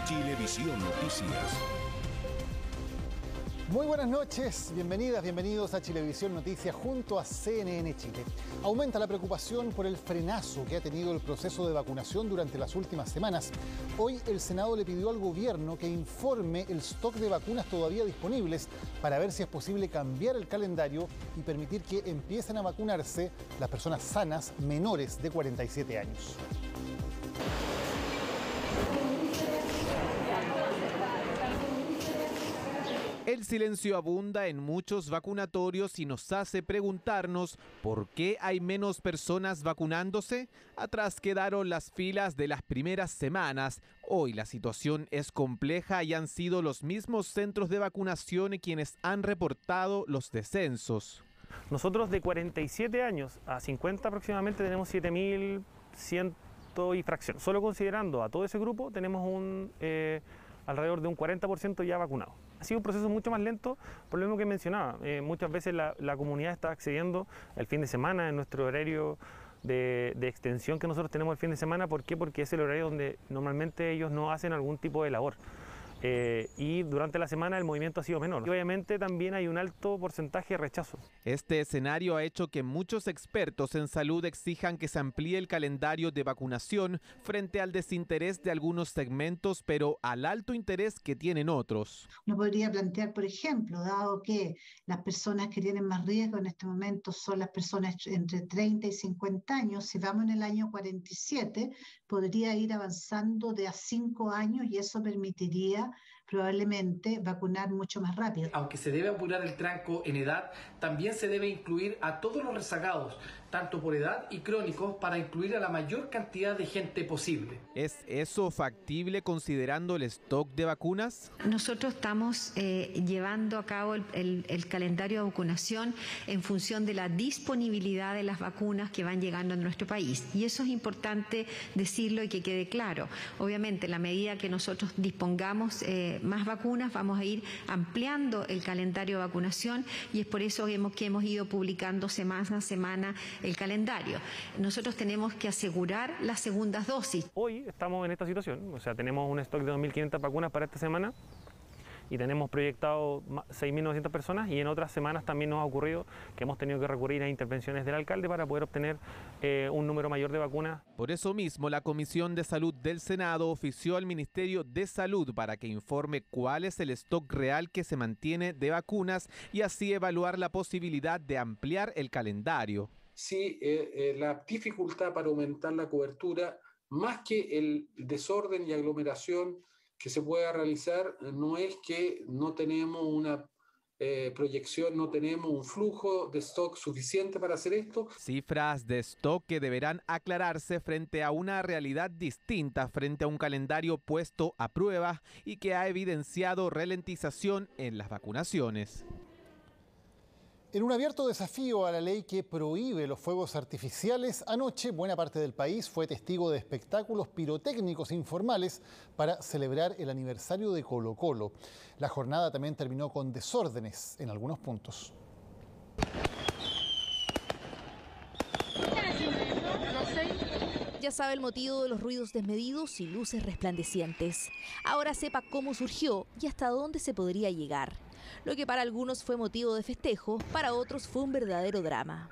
Chilevisión Noticias. Muy buenas noches, bienvenidas, bienvenidos a Chilevisión Noticias junto a CNN Chile. Aumenta la preocupación por el frenazo que ha tenido el proceso de vacunación durante las últimas semanas. Hoy el Senado le pidió al gobierno que informe el stock de vacunas todavía disponibles para ver si es posible cambiar el calendario y permitir que empiecen a vacunarse las personas sanas menores de 47 años. El silencio abunda en muchos vacunatorios y nos hace preguntarnos por qué hay menos personas vacunándose. Atrás quedaron las filas de las primeras semanas. Hoy la situación es compleja y han sido los mismos centros de vacunación quienes han reportado los descensos. Nosotros de 47 años a 50 aproximadamente tenemos 7.100 y fracción. Solo considerando a todo ese grupo tenemos alrededor de un 40% ya vacunado. Ha sido un proceso mucho más lento, por lo mismo que mencionaba. Muchas veces la comunidad está accediendo el fin de semana en nuestro horario de extensión que nosotros tenemos el fin de semana. ¿Por qué? Porque es el horario donde normalmente ellos no hacen algún tipo de labor. Y durante la semana el movimiento ha sido menor. Y obviamente también hay un alto porcentaje de rechazo. Este escenario ha hecho que muchos expertos en salud exijan que se amplíe el calendario de vacunación frente al desinterés de algunos segmentos, pero al alto interés que tienen otros. Uno podría plantear, por ejemplo, dado que las personas que tienen más riesgo en este momento son las personas entre 30 y 50 años, si vamos en el año 47, podría ir avanzando de a 5 años y eso permitiría probablemente vacunar mucho más rápido. Aunque se debe apurar el tranco en edad, también se debe incluir a todos los rezagados, tanto por edad y crónicos, para incluir a la mayor cantidad de gente posible. ¿Es eso factible considerando el stock de vacunas? Nosotros estamos llevando a cabo el calendario de vacunación en función de la disponibilidad de las vacunas que van llegando a nuestro país. Y eso es importante decirlo y que quede claro. Obviamente, en la medida que nosotros dispongamos más vacunas, vamos a ir ampliando el calendario de vacunación y es por eso que hemos ido publicando semana a semana el calendario. Nosotros tenemos que asegurar las segundas dosis. Hoy estamos en esta situación, o sea, tenemos un stock de 2.500 vacunas para esta semana y tenemos proyectado 6.900 personas, y en otras semanas también nos ha ocurrido que hemos tenido que recurrir a intervenciones del alcalde para poder obtener un número mayor de vacunas. Por eso mismo, la Comisión de Salud del Senado ofició al Ministerio de Salud para que informe cuál es el stock real que se mantiene de vacunas y así evaluar la posibilidad de ampliar el calendario. Sí, la dificultad para aumentar la cobertura, más que el desorden y aglomeración que se pueda realizar, no es que no tenemos una proyección, no tenemos un flujo de stock suficiente para hacer esto. Cifras de stock que deberán aclararse frente a una realidad distinta, frente a un calendario puesto a prueba y que ha evidenciado ralentización en las vacunaciones. En un abierto desafío a la ley que prohíbe los fuegos artificiales, anoche buena parte del país fue testigo de espectáculos pirotécnicos informales para celebrar el aniversario de Colo-Colo. La jornada también terminó con desórdenes en algunos puntos. Ya sabe el motivo de los ruidos desmedidos y luces resplandecientes. Ahora sepa cómo surgió y hasta dónde se podría llegar. Lo que para algunos fue motivo de festejo, para otros fue un verdadero drama.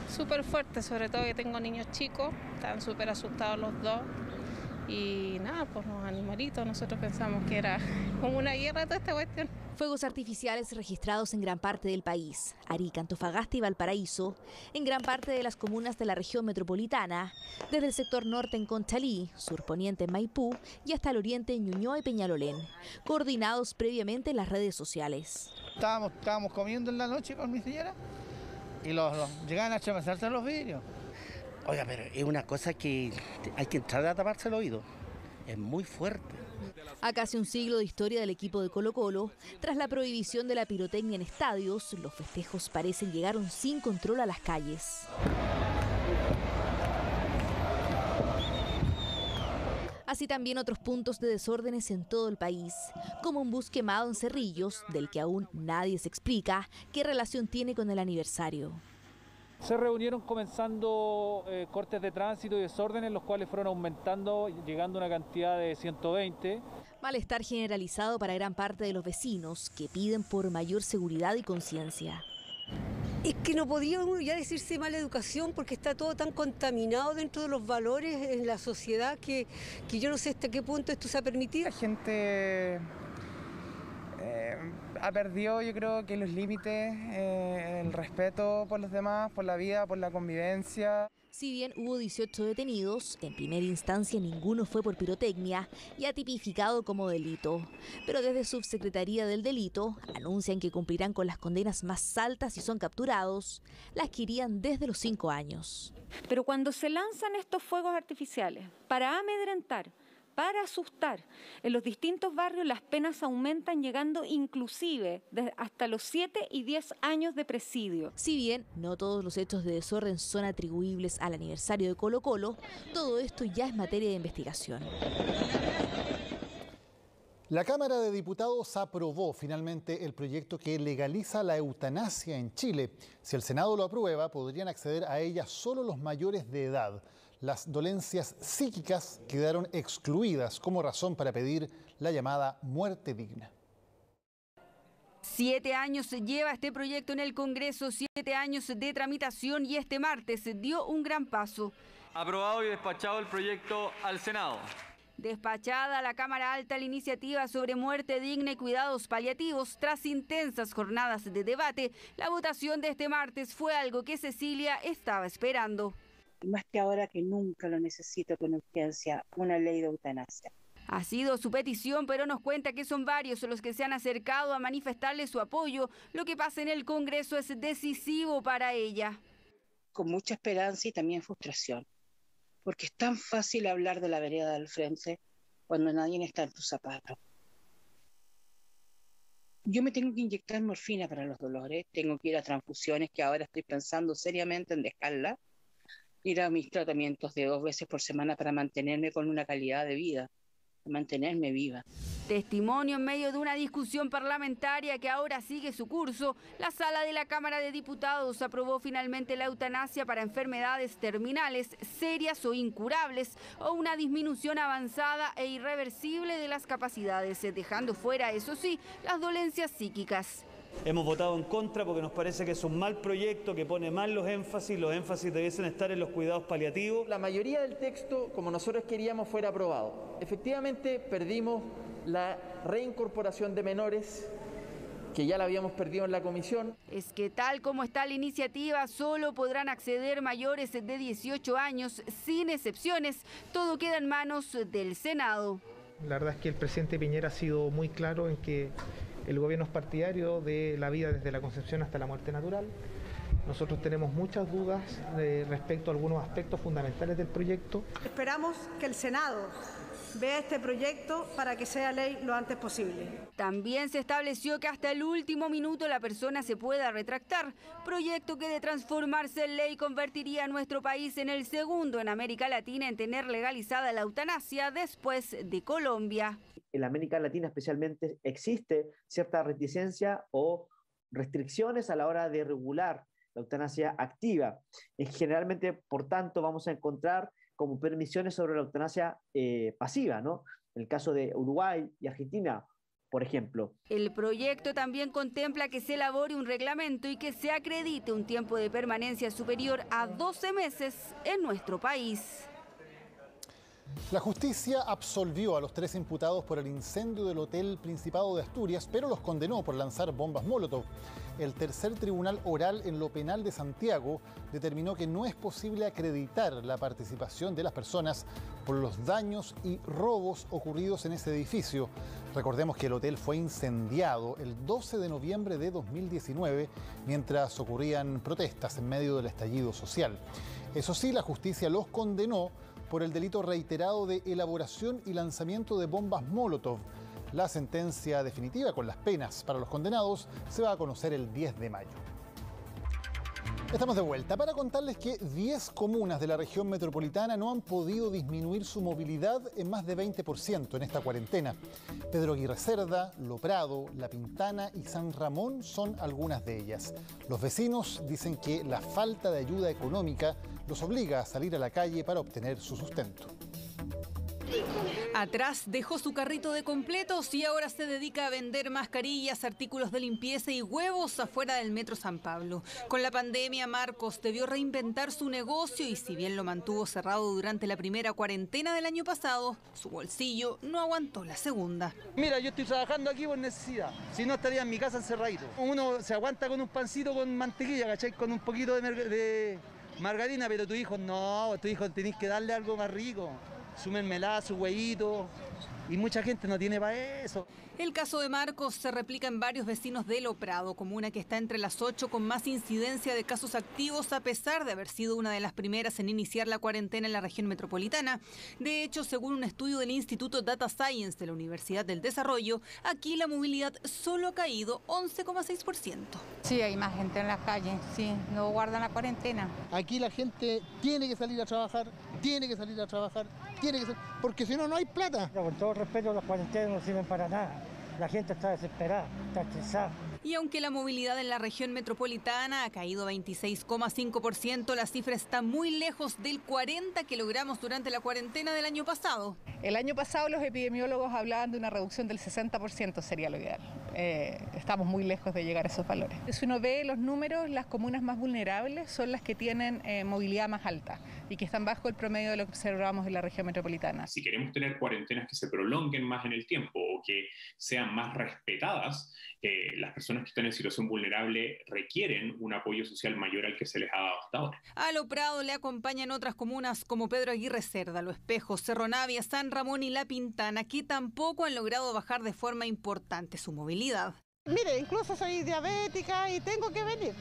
Súper fuerte, sobre todo que tengo niños chicos, están súper asustados los dos. Y nada, pues los animalitos, nosotros pensamos que era como una guerra toda esta cuestión. Fuegos artificiales registrados en gran parte del país, Arica, Antofagasta y Valparaíso, en gran parte de las comunas de la región metropolitana, desde el sector norte en Conchalí, surponiente en Maipú y hasta el oriente en Ñuñoa y Peñalolén, coordinados previamente en las redes sociales. Estábamos comiendo en la noche con mi señora y llegaban a chamazarse los vidrios. Oiga, pero es una cosa que hay que entrar a taparse el oído. Es muy fuerte. A casi un siglo de historia del equipo de Colo-Colo, tras la prohibición de la pirotecnia en estadios, los festejos parecen llegar sin control a las calles. Así también otros puntos de desórdenes en todo el país, como un bus quemado en Cerrillos, del que aún nadie se explica qué relación tiene con el aniversario. Se reunieron comenzando cortes de tránsito y desórdenes, los cuales fueron aumentando, llegando a una cantidad de 120. Malestar generalizado para gran parte de los vecinos que piden por mayor seguridad y conciencia. Es que no podía uno ya decirse mala educación porque está todo tan contaminado dentro de los valores en la sociedad que yo no sé hasta qué punto esto se ha permitido. La gente ha perdido, yo creo, que los límites, el respeto por los demás, por la vida, por la convivencia. Si bien hubo 18 detenidos, en primera instancia ninguno fue por pirotecnia y ha tipificado como delito. Pero desde Subsecretaría del Delito anuncian que cumplirán con las condenas más altas si son capturados, las que irían desde los 5 años. Pero cuando se lanzan estos fuegos artificiales para amedrentar, para asustar, en los distintos barrios las penas aumentan, llegando inclusive hasta los 7 y 10 años de presidio. Si bien no todos los hechos de desorden son atribuibles al aniversario de Colo-Colo, todo esto ya es materia de investigación. La Cámara de Diputados aprobó finalmente el proyecto que legaliza la eutanasia en Chile. Si el Senado lo aprueba, podrían acceder a ella solo los mayores de edad. Las dolencias psíquicas quedaron excluidas como razón para pedir la llamada muerte digna. 7 años lleva este proyecto en el Congreso, 7 años de tramitación y este martes dio un gran paso. Aprobado y despachado el proyecto al Senado. Despachada a la Cámara Alta la iniciativa sobre muerte digna y cuidados paliativos, tras intensas jornadas de debate, la votación de este martes fue algo que Cecilia estaba esperando. Más que ahora que nunca lo necesito con urgencia, una ley de eutanasia. Ha sido su petición, pero nos cuenta que son varios los que se han acercado a manifestarle su apoyo. Lo que pasa en el Congreso es decisivo para ella. Con mucha esperanza y también frustración, porque es tan fácil hablar de la vereda del frente cuando nadie está en tus zapatos. Yo me tengo que inyectar morfina para los dolores, tengo que ir a transfusiones, que ahora estoy pensando seriamente en dejarla, ir a mis tratamientos de 2 veces por semana para mantenerme con una calidad de vida, mantenerme viva. Testimonio en medio de una discusión parlamentaria que ahora sigue su curso. La sala de la Cámara de Diputados aprobó finalmente la eutanasia para enfermedades terminales, serias o incurables, o una disminución avanzada e irreversible de las capacidades, dejando fuera, eso sí, las dolencias psíquicas. Hemos votado en contra porque nos parece que es un mal proyecto que pone mal los énfasis debiesen estar en los cuidados paliativos. La mayoría del texto, como nosotros queríamos, fuera aprobado. Efectivamente, perdimos la reincorporación de menores, que ya la habíamos perdido en la comisión. Es que tal como está la iniciativa, solo podrán acceder mayores de 18 años, sin excepciones. Todo queda en manos del Senado. La verdad es que el presidente Piñera ha sido muy claro en que el gobierno es partidario de la vida desde la concepción hasta la muerte natural. Nosotros tenemos muchas dudas respecto a algunos aspectos fundamentales del proyecto. Esperamos que el Senado vea este proyecto para que sea ley lo antes posible. También se estableció que hasta el último minuto la persona se pueda retractar, proyecto que de transformarse en ley convertiría a nuestro país en el segundo en América Latina en tener legalizada la eutanasia después de Colombia. En América Latina especialmente existe cierta reticencia o restricciones a la hora de regular la eutanasia activa. Generalmente, por tanto, vamos a encontrar como permisiones sobre la eutanasia pasiva, ¿no? En el caso de Uruguay y Argentina, por ejemplo. El proyecto también contempla que se elabore un reglamento y que se acredite un tiempo de permanencia superior a 12 meses en nuestro país. La justicia absolvió a los 3 imputados por el incendio del Hotel Principado de Asturias, pero los condenó por lanzar bombas Molotov. El tercer tribunal oral en lo penal de Santiago determinó que no es posible acreditar la participación de las personas por los daños y robos ocurridos en ese edificio. Recordemos que el hotel fue incendiado el 12 de noviembre de 2019 mientras ocurrían protestas en medio del estallido social. Eso sí, la justicia los condenó por el delito reiterado de elaboración y lanzamiento de bombas Molotov. La sentencia definitiva con las penas para los condenados se va a conocer el 10 de mayo. Estamos de vuelta para contarles que 10 comunas de la región metropolitana no han podido disminuir su movilidad en más de 20% en esta cuarentena. Pedro Aguirre Cerda, Lo Prado, La Pintana y San Ramón son algunas de ellas. Los vecinos dicen que la falta de ayuda económica los obliga a salir a la calle para obtener su sustento. Atrás dejó su carrito de completos y ahora se dedica a vender mascarillas, artículos de limpieza y huevos afuera del Metro San Pablo. Con la pandemia, Marcos debió reinventar su negocio y si bien lo mantuvo cerrado durante la primera cuarentena del año pasado, su bolsillo no aguantó la segunda. Mira, yo estoy trabajando aquí por necesidad, si no estaría en mi casa encerradito. Uno se aguanta con un pancito con mantequilla, ¿cachai? Con un poquito de margarina, pero tu hijo no, tu hijo tenés que darle algo más rico. Su mermelada, su huevito, y mucha gente no tiene para eso. El caso de Marcos se replica en varios vecinos de Lo Prado, comuna que está entre las 8 con más incidencia de casos activos, a pesar de haber sido una de las primeras en iniciar la cuarentena en la región metropolitana. De hecho, según un estudio del Instituto Data Science de la Universidad del Desarrollo, aquí la movilidad solo ha caído 11,6%. Sí, hay más gente en las calles, sí, no guardan la cuarentena. Aquí la gente tiene que salir a trabajar, porque si no, no hay plata. Con todo respeto, las cuarentenas no sirven para nada. La gente está desesperada, está estresada. Y aunque la movilidad en la región metropolitana ha caído 26,5%, la cifra está muy lejos del 40% que logramos durante la cuarentena del año pasado. El año pasado los epidemiólogos hablaban de una reducción del 60%, sería lo ideal. Estamos muy lejos de llegar a esos valores. Si uno ve los números, las comunas más vulnerables son las que tienen movilidad más alta y que están bajo el promedio de lo que observamos en la región metropolitana. Si queremos tener cuarentenas que se prolonguen más en el tiempo o que sean más respetadas, las personas que están en situación vulnerable requieren un apoyo social mayor al que se les ha dado hasta ahora. A Lo Prado le acompañan otras comunas como Pedro Aguirre Cerda, Lo Espejo, Cerro Navia, San Ramón y La Pintana, que tampoco han logrado bajar de forma importante su movilidad. Mire, incluso soy diabética y tengo que venir,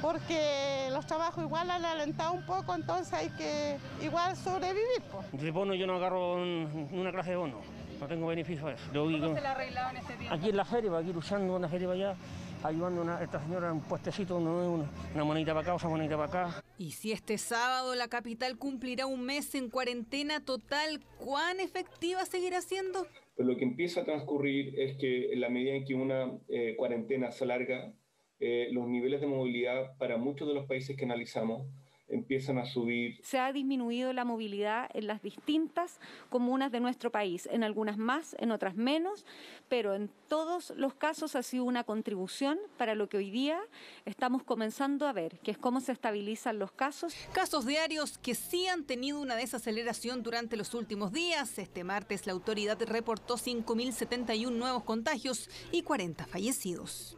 porque los trabajos igual han alentado un poco, entonces hay que igual sobrevivir. De bono yo no agarro una clase de bono, no tengo beneficio de eso. ¿Cómo se la arreglado en este tiempo? Aquí en la feria, aquí luchando en la feria para allá, ayudando a esta señora en un puestecito, una monedita para acá, otra monedita para acá. Y si este sábado la capital cumplirá un mes en cuarentena total, ¿cuán efectiva seguirá siendo? Pero lo que empieza a transcurrir es que en la medida en que una cuarentena se alarga, los niveles de movilidad para muchos de los países que analizamos empiezan a subir. Se ha disminuido la movilidad en las distintas comunas de nuestro país, en algunas más, en otras menos, pero en todos los casos ha sido una contribución para lo que hoy día estamos comenzando a ver, que es cómo se estabilizan los casos. Casos diarios que sí han tenido una desaceleración durante los últimos días. Este martes la autoridad reportó 5.071 nuevos contagios y 40 fallecidos.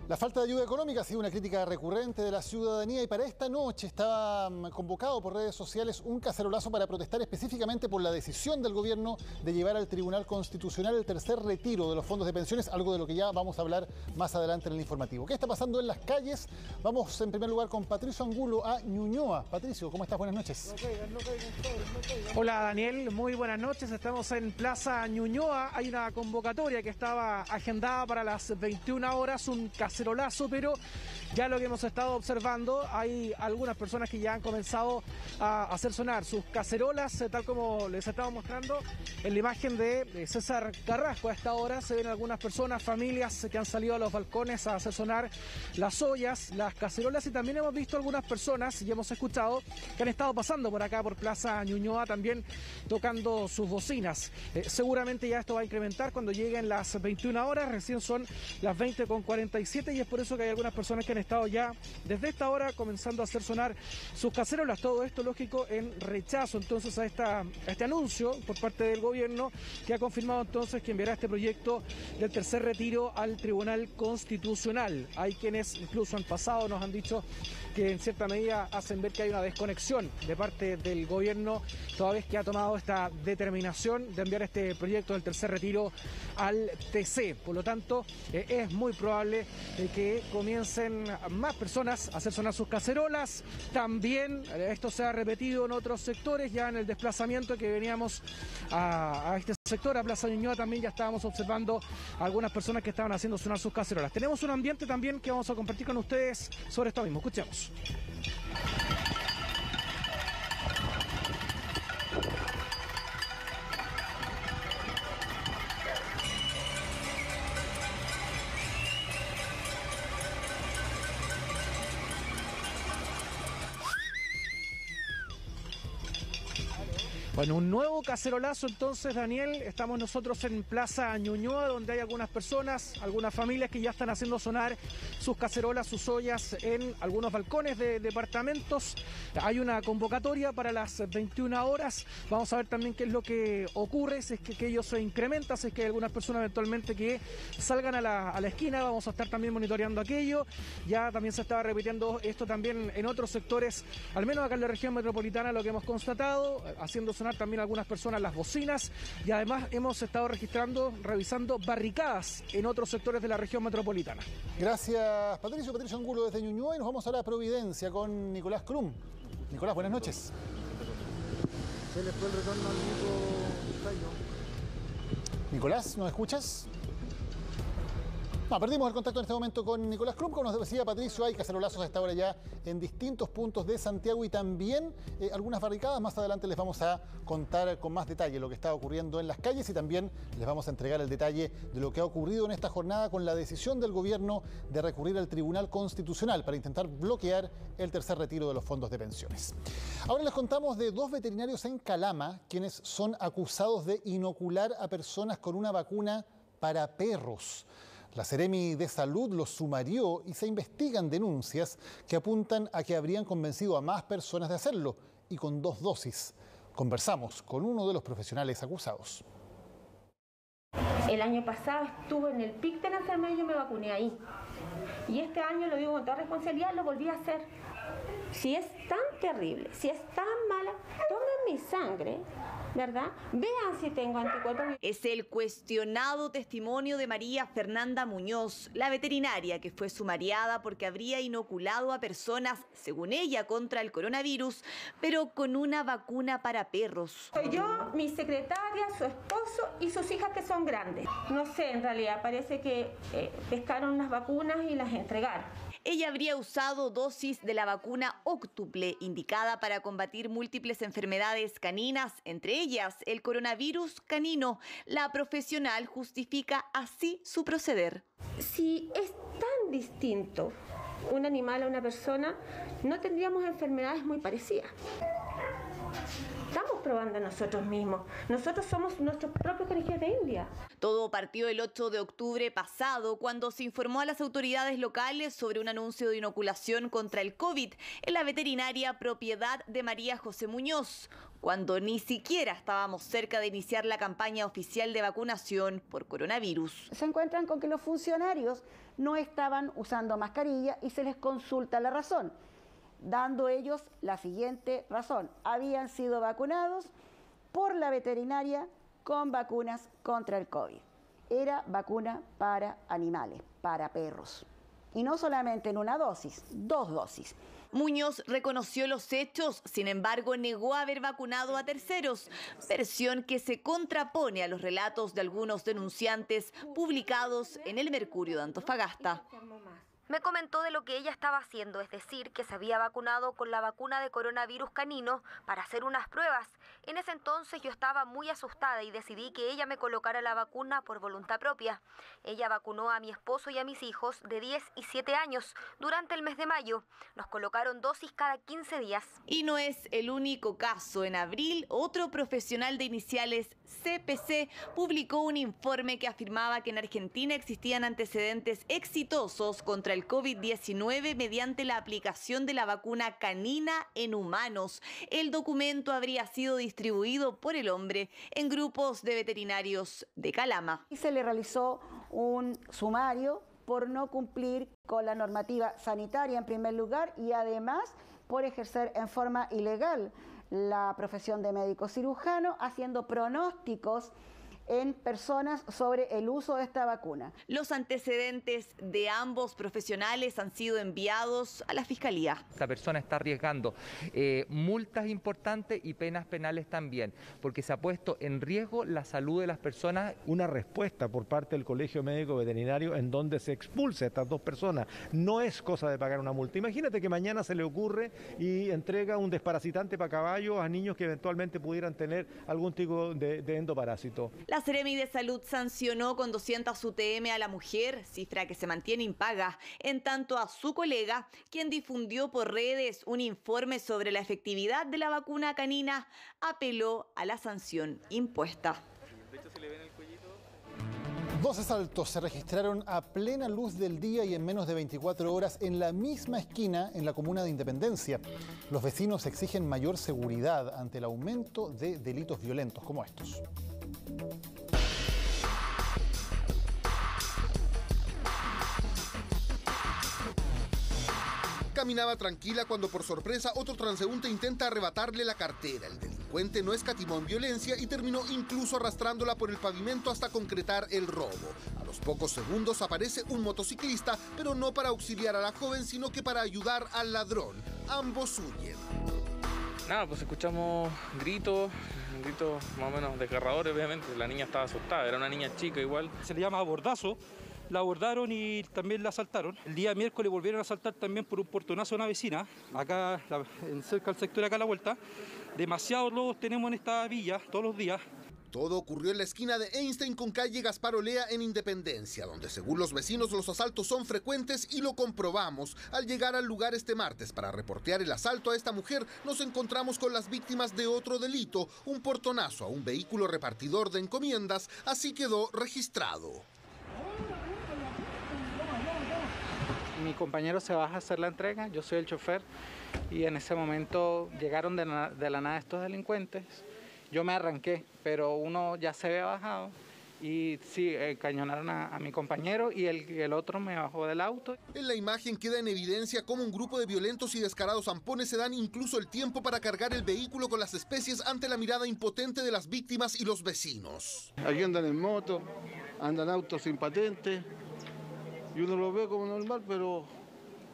La falta de ayuda económica ha sido una crítica recurrente de la ciudadanía y para esta noche estaba convocado por redes sociales un cacerolazo para protestar específicamente por la decisión del gobierno de llevar al Tribunal Constitucional el tercer retiro de los fondos de pensiones, algo de lo que ya vamos a hablar más adelante en el informativo. ¿Qué está pasando en las calles? Vamos en primer lugar con Patricio Angulo a Ñuñoa. Patricio, ¿cómo estás? Buenas noches. Hola Daniel, muy buenas noches. Estamos en Plaza Ñuñoa. Hay una convocatoria que estaba agendada para las 21 horas, un cacerolazo, pero ya lo que hemos estado observando, hay algunas personas que ya han comenzado a hacer sonar sus cacerolas, tal como les estaba mostrando en la imagen de César Carrasco. A esta hora se ven algunas personas, familias que han salido a los balcones a hacer sonar las ollas, las cacerolas, y también hemos visto algunas personas y hemos escuchado que han estado pasando por acá, por Plaza Ñuñoa, también tocando sus bocinas. Seguramente ya esto va a incrementar cuando lleguen las 21 horas, recién son las 20:47 y es por eso que hay algunas personas que han estado ya desde esta hora comenzando a hacer sonar sus cacerolas. Todo esto, lógico, en rechazo entonces a este anuncio por parte del gobierno, que ha confirmado entonces que enviará este proyecto del tercer retiro al Tribunal Constitucional. Hay quienes incluso han pasado, nos han dicho que en cierta medida hacen ver que hay una desconexión de parte del gobierno, toda vez que ha tomado esta determinación de enviar este proyecto del tercer retiro al TC. Por lo tanto, es muy probable que comiencen más personas a hacer sonar sus cacerolas. También esto se ha repetido en otros sectores, ya en el desplazamiento que veníamos a este sector, a Plaza Ñuñoa, también ya estábamos observando a algunas personas que estaban haciendo sonar sus cacerolas. Tenemos un ambiente también que vamos a compartir con ustedes sobre esto mismo. Escuchemos. Bueno, un nuevo cacerolazo entonces, Daniel. Estamos nosotros en Plaza Ñuñoa, donde hay algunas personas, algunas familias que ya están haciendo sonar sus cacerolas, sus ollas en algunos balcones de departamentos. Hay una convocatoria para las 21 horas. Vamos a ver también qué es lo que ocurre, si es que aquello se incrementa, si es que hay algunas personas eventualmente que salgan a la esquina. Vamos a estar también monitoreando aquello. Ya también se estaba repitiendo esto también en otros sectores, al menos acá en la región metropolitana, lo que hemos constatado, haciendo sonar también algunas personas las bocinas, y además hemos estado revisando barricadas en otros sectores de la región metropolitana. Gracias, Patricio. Patricio Angulo desde Ñuñoa, y nos vamos a la Providencia con Nicolás Krum. Nicolás, buenas noches. Se le fue el retorno al Nico. Nicolás, ¿nos escuchas? No, perdimos el contacto en este momento con Nicolás Krum. Como nos decía Patricio, hay cacerolazos a esta hora ya en distintos puntos de Santiago y también algunas barricadas. Más adelante les vamos a contar con más detalle lo que está ocurriendo en las calles, y también les vamos a entregar el detalle de lo que ha ocurrido en esta jornada con la decisión del gobierno de recurrir al Tribunal Constitucional para intentar bloquear el tercer retiro de los fondos de pensiones. Ahora les contamos de 2 veterinarios en Calama, quienes son acusados de inocular a personas con una vacuna para perros. La Seremi de Salud los sumarió y se investigan denuncias que apuntan a que habrían convencido a más personas de hacerlo, y con 2 dosis. Conversamos con uno de los profesionales acusados. El año pasado estuve en el pic de la enfermedad y yo me vacuné ahí. Y este año, lo digo con toda responsabilidad, lo volví a hacer. Si es tan terrible, si es tan mala, tomen mi sangre, ¿verdad? Vean si tengo anticuerpos. Es el cuestionado testimonio de María Fernanda Muñoz, la veterinaria que fue sumariada porque habría inoculado a personas, según ella, contra el coronavirus, pero con una vacuna para perros. Soy yo, mi secretaria, su esposo y sus hijas, que son grandes. No sé, en realidad, parece que pescaron las vacunas y las entregaron. Ella habría usado dosis de la vacuna óctuple, indicada para combatir múltiples enfermedades caninas, entre ellas el coronavirus canino. La profesional justifica así su proceder. Si es tan distinto un animal a una persona, no tendríamos enfermedades muy parecidas. Estamos probando nosotros mismos. Nosotros somos nuestros propios conejillos de India. Todo partió el 8 de octubre pasado, cuando se informó a las autoridades locales sobre un anuncio de inoculación contra el COVID en la veterinaria propiedad de María José Muñoz, cuando ni siquiera estábamos cerca de iniciar la campaña oficial de vacunación por coronavirus. Se encuentran con que los funcionarios no estaban usando mascarilla y se les consulta la razón, dando ellos la siguiente razón: habían sido vacunados por la veterinaria con vacunas contra el COVID. Era vacuna para animales, para perros. Y no solamente en una dosis, 2 dosis. Muñoz reconoció los hechos, sin embargo negó haber vacunado a terceros, versión que se contrapone a los relatos de algunos denunciantes publicados en el Mercurio de Antofagasta. Me comentó de lo que ella estaba haciendo, es decir, que se había vacunado con la vacuna de coronavirus canino para hacer unas pruebas. En ese entonces yo estaba muy asustada y decidí que ella me colocara la vacuna por voluntad propia. Ella vacunó a mi esposo y a mis hijos de 10 y 7 años durante el mes de mayo. Nos colocaron dosis cada 15 días. Y no es el único caso. En abril, otro profesional de iniciales CPC publicó un informe que afirmaba que en Argentina existían antecedentes exitosos contra el COVID-19 mediante la aplicación de la vacuna canina en humanos. El documento habría sido distribuido por el hombre en grupos de veterinarios de Calama. Y se le realizó un sumario por no cumplir con la normativa sanitaria en primer lugar, y además por ejercer en forma ilegal la profesión de médico cirujano, haciendo pronósticos en personas sobre el uso de esta vacuna. Los antecedentes de ambos profesionales han sido enviados a la Fiscalía. Esta persona está arriesgando multas importantes y penas penales también, porque se ha puesto en riesgo la salud de las personas. Una respuesta por parte del Colegio Médico Veterinario en donde se expulse a estas dos personas. No es cosa de pagar una multa. Imagínate que mañana se le ocurre y entrega un desparasitante para caballos a niños que eventualmente pudieran tener algún tipo de endoparásito. La Seremi de Salud sancionó con 200 UTM a la mujer, cifra que se mantiene impaga, en tanto a su colega, quien difundió por redes un informe sobre la efectividad de la vacuna canina, apeló a la sanción impuesta. 12 asaltos se registraron a plena luz del día y en menos de 24 horas en la misma esquina en la comuna de Independencia. Los vecinos exigen mayor seguridad ante el aumento de delitos violentos como estos. Caminaba tranquila cuando por sorpresa otro transeúnte intenta arrebatarle la cartera. El delincuente no escatimó en violencia y terminó incluso arrastrándola por el pavimento hasta concretar el robo. A los pocos segundos aparece un motociclista, pero no para auxiliar a la joven, sino que para ayudar al ladrón. Ambos huyen. Nada, pues escuchamos gritos más o menos desgarradores, obviamente. La niña estaba asustada, era una niña chica igual. Se le llama abordazo. La abordaron y también la asaltaron. El día miércoles volvieron a asaltar también por un portonazo a una vecina, acá cerca del sector acá a la vuelta. Demasiados lobos tenemos en esta villa todos los días. Todo ocurrió en la esquina de Einstein con calle Gaspar Olea en Independencia, donde según los vecinos los asaltos son frecuentes y lo comprobamos. Al llegar al lugar este martes para reportear el asalto a esta mujer, nos encontramos con las víctimas de otro delito, un portonazo a un vehículo repartidor de encomiendas, así quedó registrado. Mi compañero se baja a hacer la entrega, yo soy el chofer y en ese momento llegaron de la nada estos delincuentes. Yo me arranqué, pero uno ya se había bajado y sí, cañonaron a mi compañero y el otro me bajó del auto. En la imagen queda en evidencia cómo un grupo de violentos y descarados zampones se dan incluso el tiempo para cargar el vehículo con las especies ante la mirada impotente de las víctimas y los vecinos. Aquí andan en moto, andan autos sin patente. Y uno lo ve como normal, pero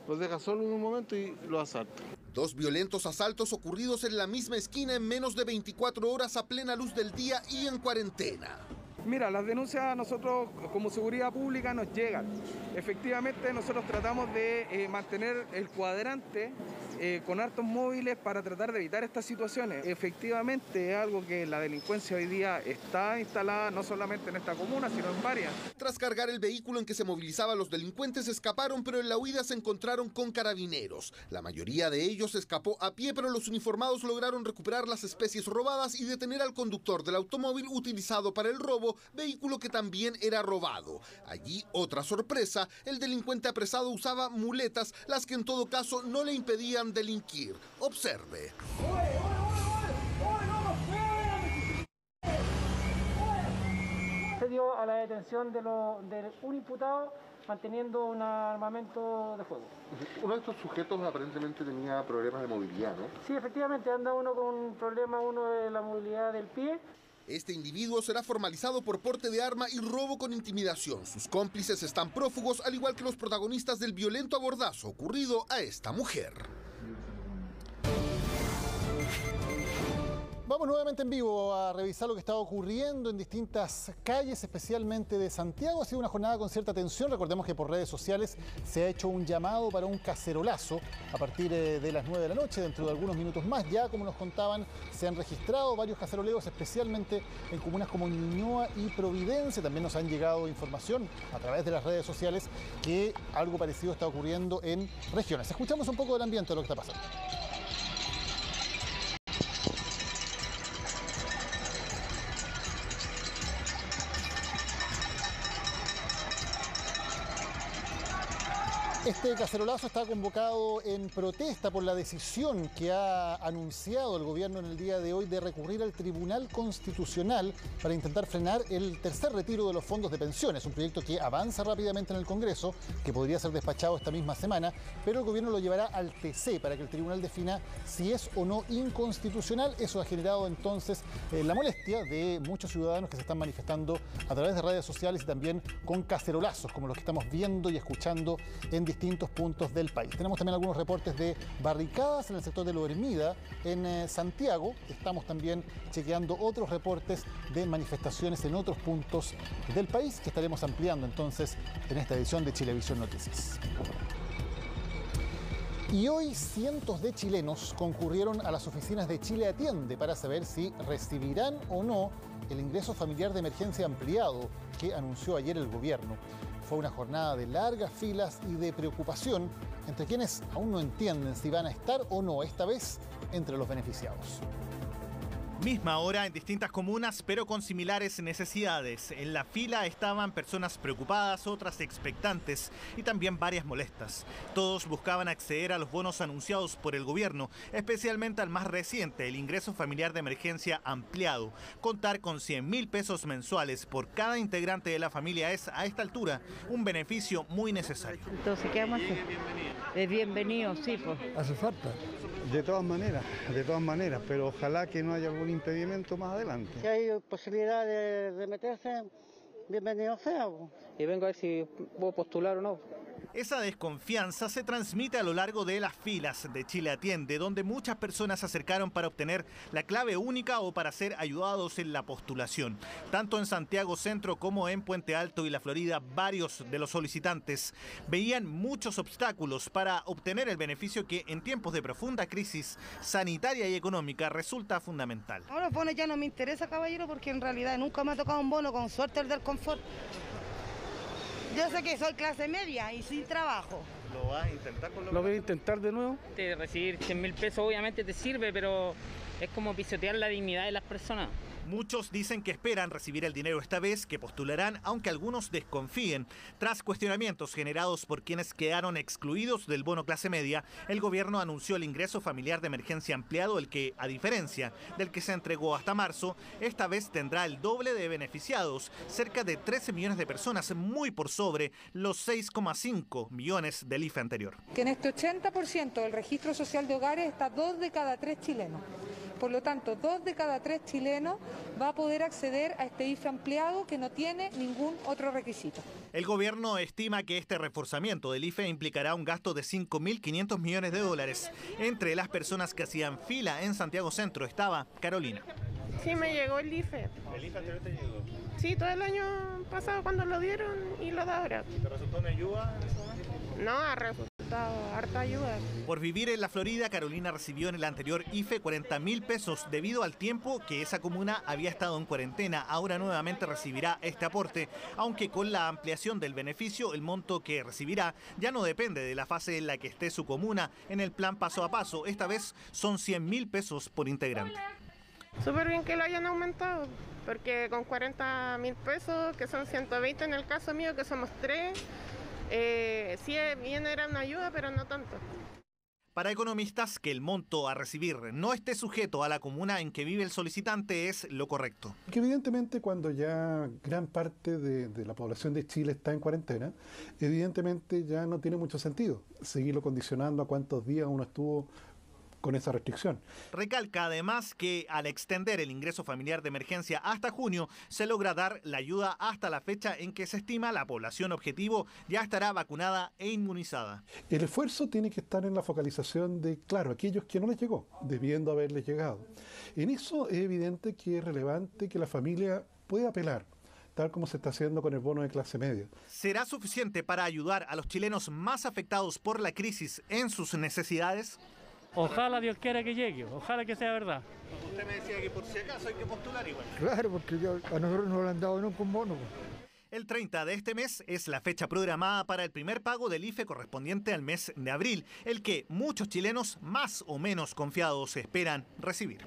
lo deja solo en un momento y lo asalta. Dos violentos asaltos ocurridos en la misma esquina en menos de 24 horas a plena luz del día y en cuarentena. Mira, las denuncias a nosotros como seguridad pública nos llegan. Efectivamente, nosotros tratamos de mantener el cuadrante con hartos móviles para tratar de evitar estas situaciones. Efectivamente, es algo que la delincuencia hoy día está instalada no solamente en esta comuna, sino en varias. Tras cargar el vehículo en que se movilizaban los delincuentes, escaparon, pero en la huida se encontraron con carabineros. La mayoría de ellos escapó a pie, pero los uniformados lograron recuperar las especies robadas y detener al conductor del automóvil utilizado para el robo, vehículo que también era robado. Allí, otra sorpresa, el delincuente apresado usaba muletas, las que en todo caso no le impedían delinquir. Observe. Se dio a la detención de un imputado manteniendo un armamento de fuego. Uno de estos sujetos aparentemente tenía problemas de movilidad, ¿no? Sí, efectivamente, anda uno con un problema, de la movilidad del pie. Este individuo será formalizado por porte de arma y robo con intimidación. Sus cómplices están prófugos, al igual que los protagonistas del violento abordazo ocurrido a esta mujer. Vamos nuevamente en vivo a revisar lo que está ocurriendo en distintas calles, especialmente de Santiago. Ha sido una jornada con cierta tensión. Recordemos que por redes sociales se ha hecho un llamado para un cacerolazo a partir de las 9 de la noche. Dentro de algunos minutos más, ya como nos contaban, se han registrado varios caceroleos, especialmente en comunas como Ñuñoa y Providencia. También nos han llegado información a través de las redes sociales que algo parecido está ocurriendo en regiones. Escuchamos un poco del ambiente de lo que está pasando. Este cacerolazo está convocado en protesta por la decisión que ha anunciado el gobierno en el día de hoy de recurrir al Tribunal Constitucional para intentar frenar el tercer retiro de los fondos de pensiones, un proyecto que avanza rápidamente en el Congreso, que podría ser despachado esta misma semana, pero el gobierno lo llevará al TC para que el tribunal defina si es o no inconstitucional. Eso ha generado entonces la molestia de muchos ciudadanos que se están manifestando a través de redes sociales y también con cacerolazos, como los que estamos viendo y escuchando en distintos puntos del país. Tenemos también algunos reportes de barricadas en el sector de Lo Hermida, en Santiago. Estamos también chequeando otros reportes de manifestaciones en otros puntos del país que estaremos ampliando entonces en esta edición de Chilevisión Noticias. Y hoy cientos de chilenos concurrieron a las oficinas de Chile Atiende para saber si recibirán o no el ingreso familiar de emergencia ampliado que anunció ayer el gobierno. Fue una jornada de largas filas y de preocupación entre quienes aún no entienden si van a estar o no esta vez entre los beneficiados. Misma hora en distintas comunas, pero con similares necesidades. En la fila estaban personas preocupadas, otras expectantes y también varias molestas. Todos buscaban acceder a los bonos anunciados por el gobierno, especialmente al más reciente, el ingreso familiar de emergencia ampliado. Contar con 100.000 pesos mensuales por cada integrante de la familia es, a esta altura, un beneficio muy necesario. Entonces, ¿qué vamos a hacer? Bienvenido, sí, pues. Hace falta. De todas maneras, pero ojalá que no haya algún impedimento más adelante. Si hay posibilidad de meterse, bienvenido sea. Y vengo a ver si puedo postular o no. Esa desconfianza se transmite a lo largo de las filas de Chile Atiende, donde muchas personas se acercaron para obtener la clave única o para ser ayudados en la postulación. Tanto en Santiago Centro como en Puente Alto y La Florida, varios de los solicitantes veían muchos obstáculos para obtener el beneficio que en tiempos de profunda crisis sanitaria y económica resulta fundamental. Ahora los bonos ya no me interesa, caballero, porque en realidad nunca me ha tocado un bono, con suerte el del confort. Yo sé que soy clase media y sin trabajo. ¿Lo vas a intentar por lo ¿Lo voy a intentar de nuevo? Recibir 100.000 pesos obviamente te sirve, pero es como pisotear la dignidad de las personas. Muchos dicen que esperan recibir el dinero esta vez, que postularán, aunque algunos desconfíen. Tras cuestionamientos generados por quienes quedaron excluidos del bono clase media, el gobierno anunció el ingreso familiar de emergencia ampliado, el que, a diferencia del que se entregó hasta marzo, esta vez tendrá el doble de beneficiados, cerca de 13 millones de personas, muy por sobre los 6,5 millones del IFE anterior. Que en este 80% del registro social de hogares está 2 de cada 3 chilenos. Por lo tanto, 2 de cada 3 chilenos va a poder acceder a este IFE ampliado que no tiene ningún otro requisito. El gobierno estima que este reforzamiento del IFE implicará un gasto de 5.500 millones de dólares. Entre las personas que hacían fila en Santiago Centro estaba Carolina. Sí, me llegó el IFE. ¿El IFE anterior te llegó? Sí, todo el año pasado cuando lo dieron y lo da ahora. ¿Te resultó una ayuda en ese momento? No, ha resultado harta ayuda. Por vivir en la Florida, Carolina recibió en el anterior IFE 40.000 pesos debido al tiempo que esa comuna había estado en cuarentena. Ahora nuevamente recibirá este aporte, aunque con la ampliación del beneficio, el monto que recibirá ya no depende de la fase en la que esté su comuna en el plan paso a paso. Esta vez son 100.000 pesos por integrante. Súper bien que lo hayan aumentado, porque con 40.000 pesos, que son 120 en el caso mío, que somos 3, sí bien era una ayuda, pero no tanto. Para economistas, que el monto a recibir no esté sujeto a la comuna en que vive el solicitante es lo correcto. Que evidentemente cuando ya gran parte de la población de Chile está en cuarentena, evidentemente ya no tiene mucho sentido seguirlo condicionando a cuántos días uno estuvo con esa restricción. Recalca además que al extender el ingreso familiar de emergencia hasta junio, se logra dar la ayuda hasta la fecha en que se estima la población objetivo ya estará vacunada e inmunizada. El esfuerzo tiene que estar en la focalización de, claro, aquellos que no les llegó, debiendo haberles llegado. En eso es evidente que es relevante que la familia pueda apelar, tal como se está haciendo con el bono de clase media. ¿Será suficiente para ayudar a los chilenos más afectados por la crisis en sus necesidades? Ojalá Dios quiera que llegue, ojalá que sea verdad. Usted me decía que por si acaso hay que postular igual. Claro, porque a nosotros no le han dado nunca un bono. El 30 de este mes es la fecha programada para el primer pago del IFE correspondiente al mes de abril, el que muchos chilenos más o menos confiados esperan recibir.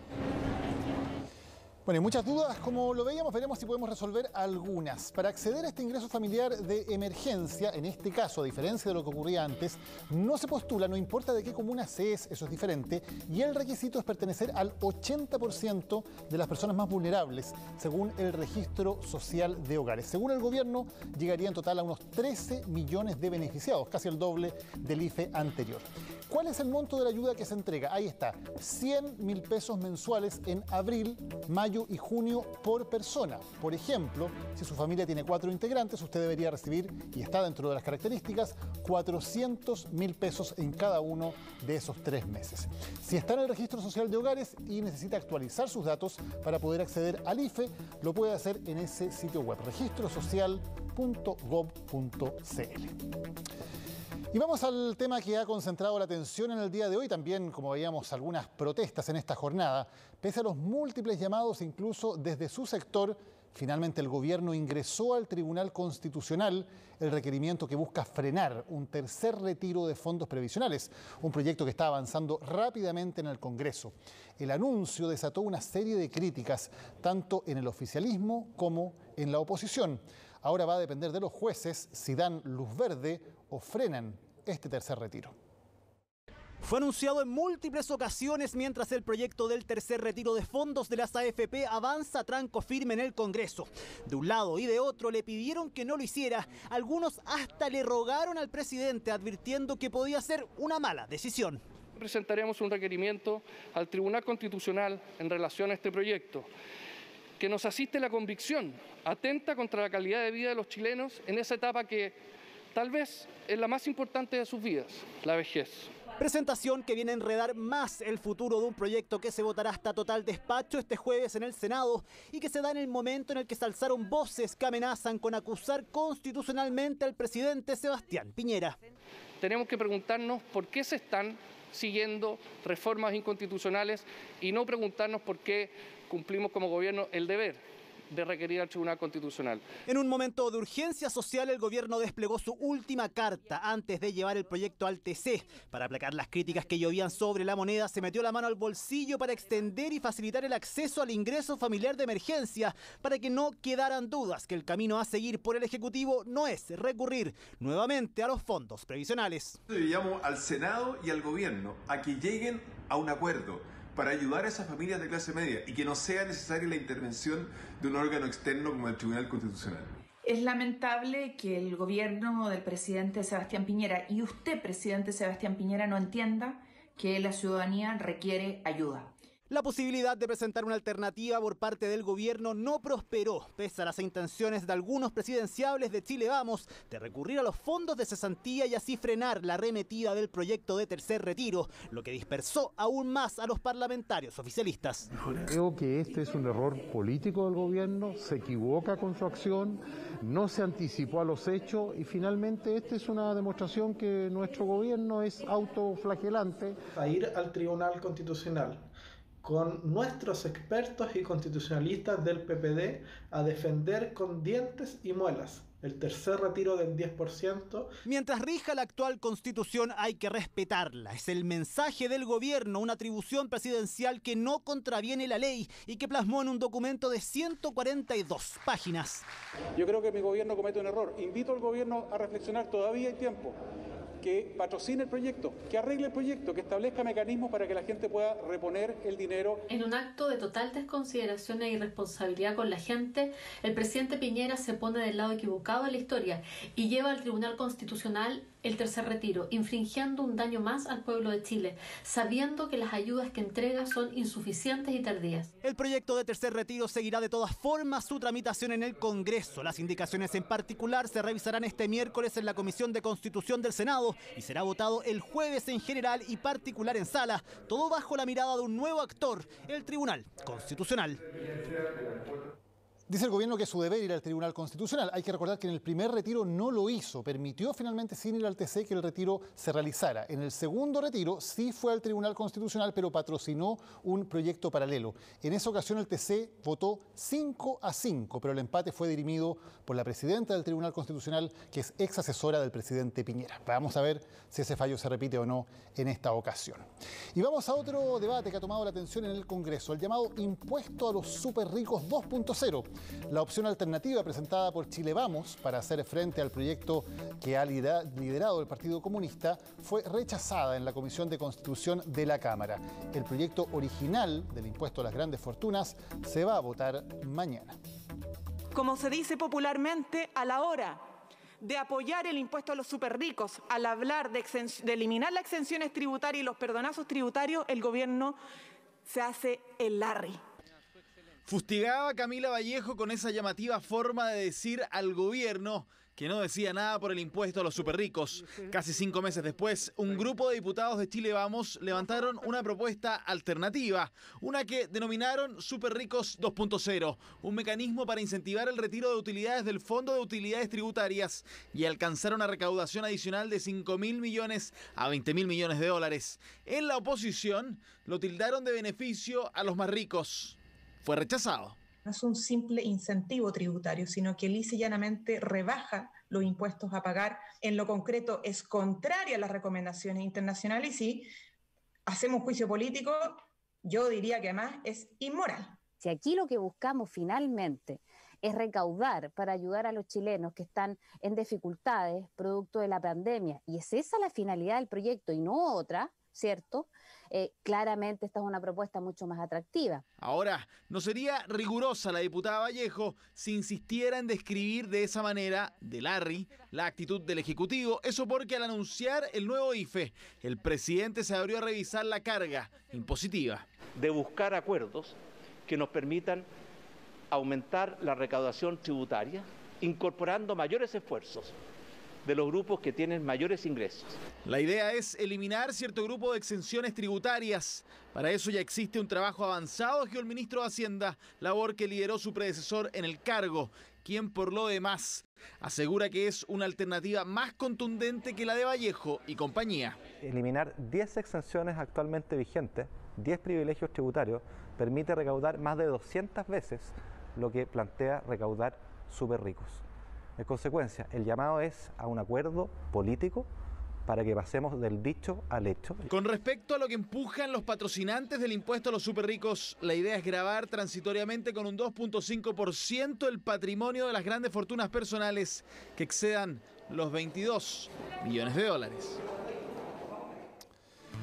Bueno, hay muchas dudas, como lo veíamos, veremos si podemos resolver algunas. Para acceder a este ingreso familiar de emergencia, en este caso, a diferencia de lo que ocurría antes, no se postula, no importa de qué comuna se es, eso es diferente, y el requisito es pertenecer al 80% de las personas más vulnerables, según el Registro Social de Hogares. Según el gobierno, llegaría en total a unos 13 millones de beneficiados, casi el doble del IFE anterior. ¿Cuál es el monto de la ayuda que se entrega? Ahí está, 100.000 pesos mensuales en abril, mayo y junio por persona. Por ejemplo, si su familia tiene 4 integrantes, usted debería recibir, y está dentro de las características, 400.000 pesos en cada uno de esos 3 meses. Si está en el Registro Social de Hogares y necesita actualizar sus datos para poder acceder al IFE, lo puede hacer en ese sitio web, registrosocial.gov.cl. Y vamos al tema que ha concentrado la atención en el día de hoy, también, como veíamos, algunas protestas en esta jornada. Pese a los múltiples llamados, incluso desde su sector, finalmente el gobierno ingresó al Tribunal Constitucional el requerimiento que busca frenar un tercer retiro de fondos previsionales, un proyecto que está avanzando rápidamente en el Congreso. El anuncio desató una serie de críticas, tanto en el oficialismo como en la oposición. Ahora va a depender de los jueces si dan luz verde o frenan este tercer retiro. Fue anunciado en múltiples ocasiones mientras el proyecto del tercer retiro de fondos de las AFP avanza a tranco firme en el Congreso. De un lado y de otro le pidieron que no lo hiciera. Algunos hasta le rogaron al presidente advirtiendo que podía ser una mala decisión. Presentaremos un requerimiento al Tribunal Constitucional en relación a este proyecto, que nos asiste la convicción, atenta contra la calidad de vida de los chilenos en esa etapa que tal vez es la más importante de sus vidas, la vejez. Presentación que viene a enredar más el futuro de un proyecto que se votará hasta total despacho este jueves en el Senado y que se da en el momento en el que se alzaron voces que amenazan con acusar constitucionalmente al presidente Sebastián Piñera. Tenemos que preguntarnos por qué se están siguiendo reformas inconstitucionales y no preguntarnos por qué cumplimos como gobierno el deber de requerir al Tribunal Constitucional. En un momento de urgencia social, el gobierno desplegó su última carta antes de llevar el proyecto al TC. Para aplacar las críticas que llovían sobre la moneda, se metió la mano al bolsillo para extender y facilitar el acceso al ingreso familiar de emergencia, para que no quedaran dudas que el camino a seguir por el Ejecutivo no es recurrir nuevamente a los fondos previsionales. Yo llamo al Senado y al gobierno a que lleguen a un acuerdo para ayudar a esas familias de clase media y que no sea necesaria la intervención de un órgano externo como el Tribunal Constitucional. Es lamentable que el gobierno del presidente Sebastián Piñera y usted, presidente Sebastián Piñera, no entienda que la ciudadanía requiere ayuda. La posibilidad de presentar una alternativa por parte del gobierno no prosperó, pese a las intenciones de algunos presidenciables de Chile Vamos de recurrir a los fondos de cesantía y así frenar la arremetida del proyecto de tercer retiro, lo que dispersó aún más a los parlamentarios oficialistas. Creo que este es un error político del gobierno, se equivoca con su acción, no se anticipó a los hechos y finalmente esta es una demostración que nuestro gobierno es autoflagelante. A ir al Tribunal Constitucional con nuestros expertos y constitucionalistas del PPD a defender con dientes y muelas el tercer retiro del 10%. Mientras rija la actual Constitución hay que respetarla. Es el mensaje del gobierno, una atribución presidencial que no contraviene la ley y que plasmó en un documento de 142 páginas. Yo creo que mi gobierno comete un error. Invito al gobierno a reflexionar, todavía hay tiempo, que patrocine el proyecto, que arregle el proyecto, que establezca mecanismos para que la gente pueda reponer el dinero. En un acto de total desconsideración e irresponsabilidad con la gente, el presidente Piñera se pone del lado equivocado de la historia y lleva al Tribunal Constitucional el tercer retiro, infringiendo un daño más al pueblo de Chile, sabiendo que las ayudas que entrega son insuficientes y tardías. El proyecto de tercer retiro seguirá de todas formas su tramitación en el Congreso. Las indicaciones en particular se revisarán este miércoles en la Comisión de Constitución del Senado y será votado el jueves en general y particular en sala, todo bajo la mirada de un nuevo actor, el Tribunal Constitucional. Dice el gobierno que es su deber ir al Tribunal Constitucional. Hay que recordar que en el primer retiro no lo hizo. Permitió finalmente, sin ir al TC, que el retiro se realizara. En el segundo retiro sí fue al Tribunal Constitucional, pero patrocinó un proyecto paralelo. En esa ocasión el TC votó 5-5, pero el empate fue dirimido por la presidenta del Tribunal Constitucional, que es ex asesora del presidente Piñera. Vamos a ver si ese fallo se repite o no en esta ocasión. Y vamos a otro debate que ha tomado la atención en el Congreso, el llamado impuesto a los súper ricos 2.0. La opción alternativa presentada por Chile Vamos para hacer frente al proyecto que ha liderado el Partido Comunista fue rechazada en la Comisión de Constitución de la Cámara. El proyecto original del impuesto a las grandes fortunas se va a votar mañana. Como se dice popularmente, a la hora de apoyar el impuesto a los superricos, al hablar de eliminar las exenciones tributarias y los perdonazos tributarios, el gobierno se hace el Larry. Fustigaba Camila Vallejo con esa llamativa forma de decir al gobierno que no decía nada por el impuesto a los superricos. Casi 5 meses después, un grupo de diputados de Chile Vamos levantaron una propuesta alternativa, una que denominaron Superricos 2.0, un mecanismo para incentivar el retiro de utilidades del Fondo de Utilidades Tributarias y alcanzar una recaudación adicional de 5.000 millones a 20.000 millones de dólares. En la oposición lo tildaron de beneficio a los más ricos. Fue rechazado. No es un simple incentivo tributario, sino que lisa y llanamente rebaja los impuestos a pagar. En lo concreto es contraria a las recomendaciones internacionales y si hacemos juicio político, yo diría que además es inmoral. Si aquí lo que buscamos finalmente es recaudar para ayudar a los chilenos que están en dificultades producto de la pandemia, y es esa la finalidad del proyecto y no otra, ¿cierto? Claramente esta es una propuesta mucho más atractiva. Ahora, no sería rigurosa la diputada Vallejo si insistiera en describir de esa manera, de Larry, la actitud del Ejecutivo. Eso porque al anunciar el nuevo IFE, el presidente se abrió a revisar la carga impositiva. De buscar acuerdos que nos permitan aumentar la recaudación tributaria, incorporando mayores esfuerzos de los grupos que tienen mayores ingresos. La idea es eliminar cierto grupo de exenciones tributarias. Para eso ya existe un trabajo avanzado, dijo el ministro de Hacienda, labor que lideró su predecesor en el cargo, quien por lo demás asegura que es una alternativa más contundente que la de Vallejo y compañía. Eliminar 10 exenciones actualmente vigentes, 10 privilegios tributarios, permite recaudar más de 200 veces lo que plantea recaudar súper ricos. En consecuencia, el llamado es a un acuerdo político para que pasemos del dicho al hecho. Con respecto a lo que empujan los patrocinantes del impuesto a los superricos, la idea es gravar transitoriamente con un 2.5% el patrimonio de las grandes fortunas personales que excedan los 22 millones de dólares.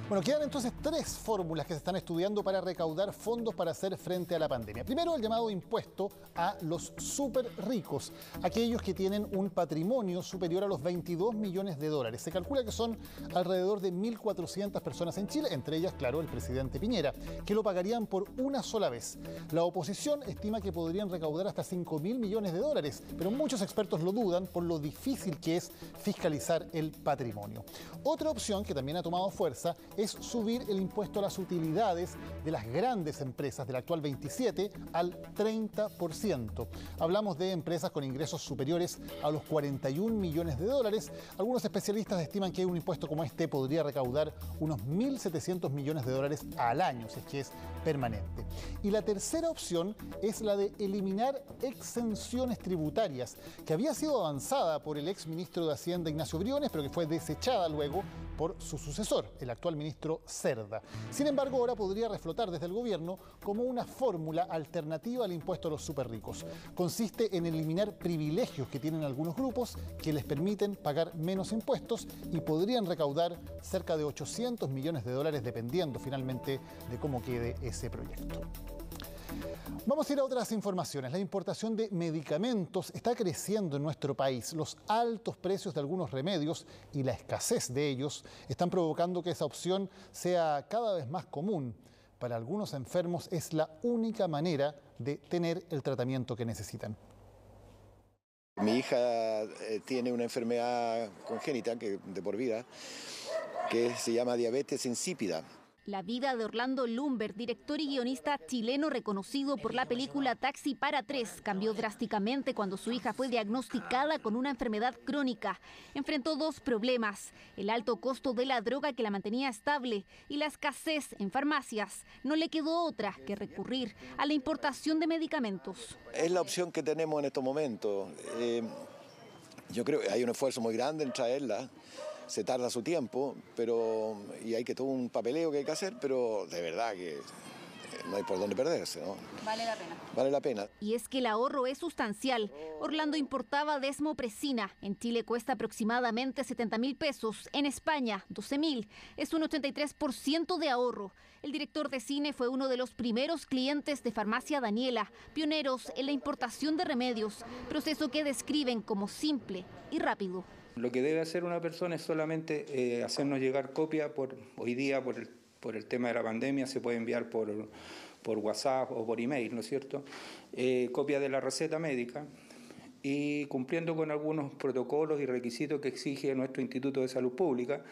Bueno, quedan entonces 3 fórmulas que se están estudiando para recaudar fondos para hacer frente a la pandemia. Primero, el llamado impuesto a los súper ricos, aquellos que tienen un patrimonio superior a los 22 millones de dólares. Se calcula que son alrededor de 1.400 personas en Chile, entre ellas, claro, el presidente Piñera, que lo pagarían por una sola vez. La oposición estima que podrían recaudar hasta 5.000 millones de dólares, pero muchos expertos lo dudan por lo difícil que es fiscalizar el patrimonio. Otra opción que también ha tomado fuerza es subir el impuesto a las utilidades de las grandes empresas del actual 27 al 30%. Hablamos de empresas con ingresos superiores a los 41 millones de dólares. Algunos especialistas estiman que un impuesto como este podría recaudar unos 1.700 millones de dólares al año, si es que es permanente. Y la tercera opción es la de eliminar exenciones tributarias, que había sido avanzada por el ex ministro de Hacienda Ignacio Briones, pero que fue desechada luego por su sucesor, el actual ministro Cerda. Sin embargo, ahora podría reflotar desde el gobierno como una fórmula alternativa al impuesto a los superricos. Consiste en eliminar privilegios que tienen algunos grupos que les permiten pagar menos impuestos y podrían recaudar cerca de 800 millones de dólares dependiendo finalmente de cómo quede ese proyecto. Vamos a ir a otras informaciones. La importación de medicamentos está creciendo en nuestro país. Los altos precios de algunos remedios y la escasez de ellos están provocando que esa opción sea cada vez más común. Para algunos enfermos es la única manera de tener el tratamiento que necesitan. Mi hija tiene una enfermedad congénita de por vida que se llama diabetes insípida. La vida de Orlando Lumber, director y guionista chileno reconocido por la película Taxi para Tres, cambió drásticamente cuando su hija fue diagnosticada con una enfermedad crónica. Enfrentó dos problemas: el alto costo de la droga que la mantenía estable y la escasez en farmacias. No le quedó otra que recurrir a la importación de medicamentos. Es la opción que tenemos en estos momentos. Yo creo que hay un esfuerzo muy grande en traerla. Se tarda su tiempo, y hay que todo un papeleo que hay que hacer, pero de verdad que no hay por dónde perderse, ¿no? Vale la pena. Vale la pena. Y es que el ahorro es sustancial. Orlando importaba desmopresina. En Chile cuesta aproximadamente 70.000 pesos. En España, 12.000. Es un 83% de ahorro. El director de cine fue uno de los primeros clientes de Farmacia Daniela, pioneros en la importación de remedios, proceso que describen como simple y rápido. Lo que debe hacer una persona es solamente hacernos llegar copia. Hoy día, por el tema de la pandemia, se puede enviar por WhatsApp o por email, ¿no es cierto? Copia de la receta médica, y cumpliendo con algunos protocolos y requisitos que exige nuestro Instituto de Salud Pública,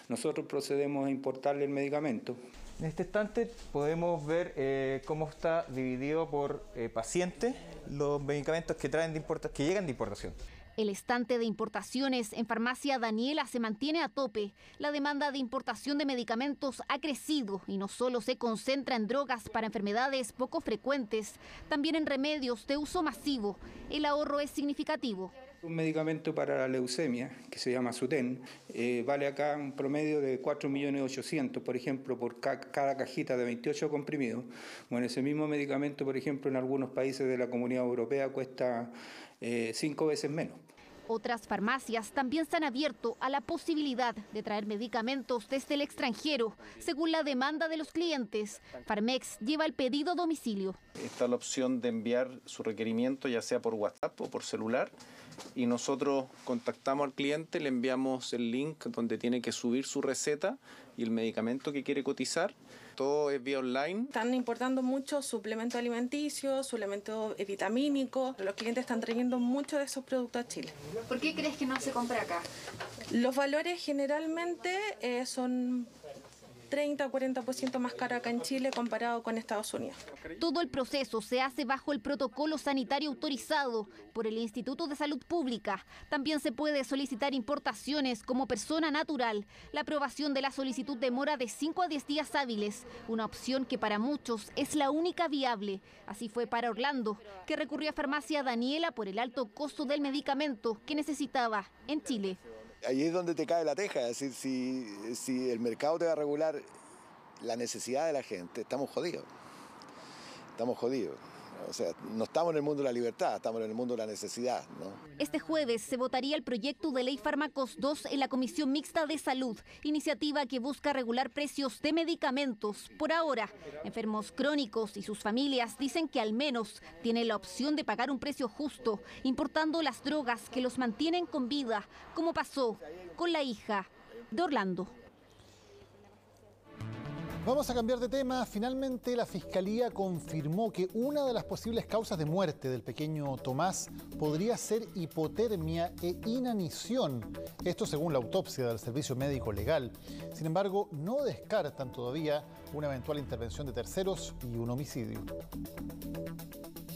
nosotros procedemos a importarle el medicamento. En este instante podemos ver cómo está dividido por paciente los medicamentos que llegan de importación. El estante de importaciones en Farmacia Daniela se mantiene a tope. La demanda de importación de medicamentos ha crecido y no solo se concentra en drogas para enfermedades poco frecuentes, también en remedios de uso masivo. El ahorro es significativo. Un medicamento para la leucemia, que se llama Sutent, vale acá un promedio de 4.800.000, por ejemplo, por cada cajita de 28 comprimidos. Bueno, ese mismo medicamento, por ejemplo, en algunos países de la Comunidad Europea cuesta 5 veces menos. Otras farmacias también se han abierto a la posibilidad de traer medicamentos desde el extranjero, según la demanda de los clientes. Farmex lleva el pedido a domicilio. Está la opción de enviar su requerimiento ya sea por WhatsApp o por celular, y nosotros contactamos al cliente, le enviamos el link donde tiene que subir su receta y el medicamento que quiere cotizar. Todo es vía online. Están importando muchos suplementos alimenticios, suplementos vitamínicos. Los clientes están trayendo mucho de esos productos a Chile. ¿Por qué crees que no se compra acá? Los valores generalmente son 30 o 40% más caro acá en Chile comparado con Estados Unidos. Todo el proceso se hace bajo el protocolo sanitario autorizado por el Instituto de Salud Pública. También se puede solicitar importaciones como persona natural. La aprobación de la solicitud demora de 5 a 10 días hábiles, una opción que para muchos es la única viable. Así fue para Orlando, que recurrió a Farmacia Daniela por el alto costo del medicamento que necesitaba en Chile. Ahí es donde te cae la teja, es decir, si el mercado te va a regular la necesidad de la gente, estamos jodidos. Estamos jodidos. O sea, no estamos en el mundo de la libertad, estamos en el mundo de la necesidad, ¿no? Este jueves se votaría el proyecto de ley Fármacos 2 en la Comisión Mixta de Salud, iniciativa que busca regular precios de medicamentos. Por ahora, enfermos crónicos y sus familias dicen que al menos tienen la opción de pagar un precio justo, importando las drogas que los mantienen con vida, como pasó con la hija de Orlando. Vamos a cambiar de tema. Finalmente la Fiscalía confirmó que una de las posibles causas de muerte del pequeño Tomás podría ser hipotermia e inanición. Esto según la autopsia del Servicio Médico Legal. Sin embargo, no descartan todavía una eventual intervención de terceros y un homicidio.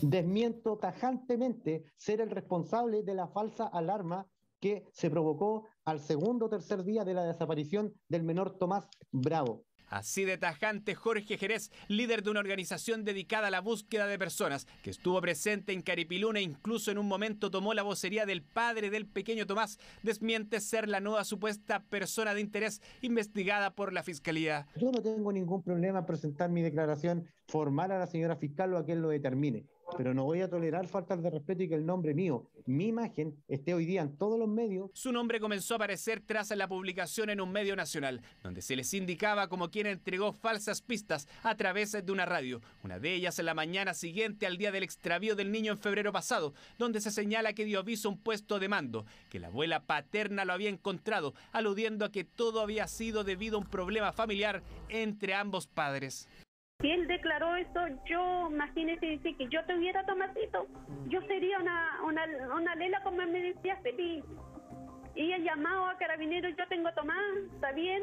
Desmiento tajantemente ser el responsable de la falsa alarma que se provocó al segundo o tercer día de la desaparición del menor Tomás Bravo. Así de tajante, Jorge Jerez, líder de una organización dedicada a la búsqueda de personas, que estuvo presente en Caripiluna e incluso en un momento tomó la vocería del padre del pequeño Tomás, desmiente ser la nueva supuesta persona de interés investigada por la Fiscalía. Yo no tengo ningún problema en presentar mi declaración formal a la señora fiscal o a quien lo determine, pero no voy a tolerar faltas de respeto y que el nombre mío, mi imagen, esté hoy día en todos los medios. Su nombre comenzó a aparecer tras la publicación en un medio nacional, donde se les indicaba como quien entregó falsas pistas a través de una radio. Una de ellas en la mañana siguiente al día del extravío del niño en febrero pasado, donde se señala que dio aviso a un puesto de mando, que la abuela paterna lo había encontrado, aludiendo a que todo había sido debido a un problema familiar entre ambos padres. Si él declaró esto, yo, imagínese, dice que yo tuviera Tomasito, yo sería una lela, como él me decía, feliz. Y he llamado a Carabineros, yo tengo Tomás, está bien,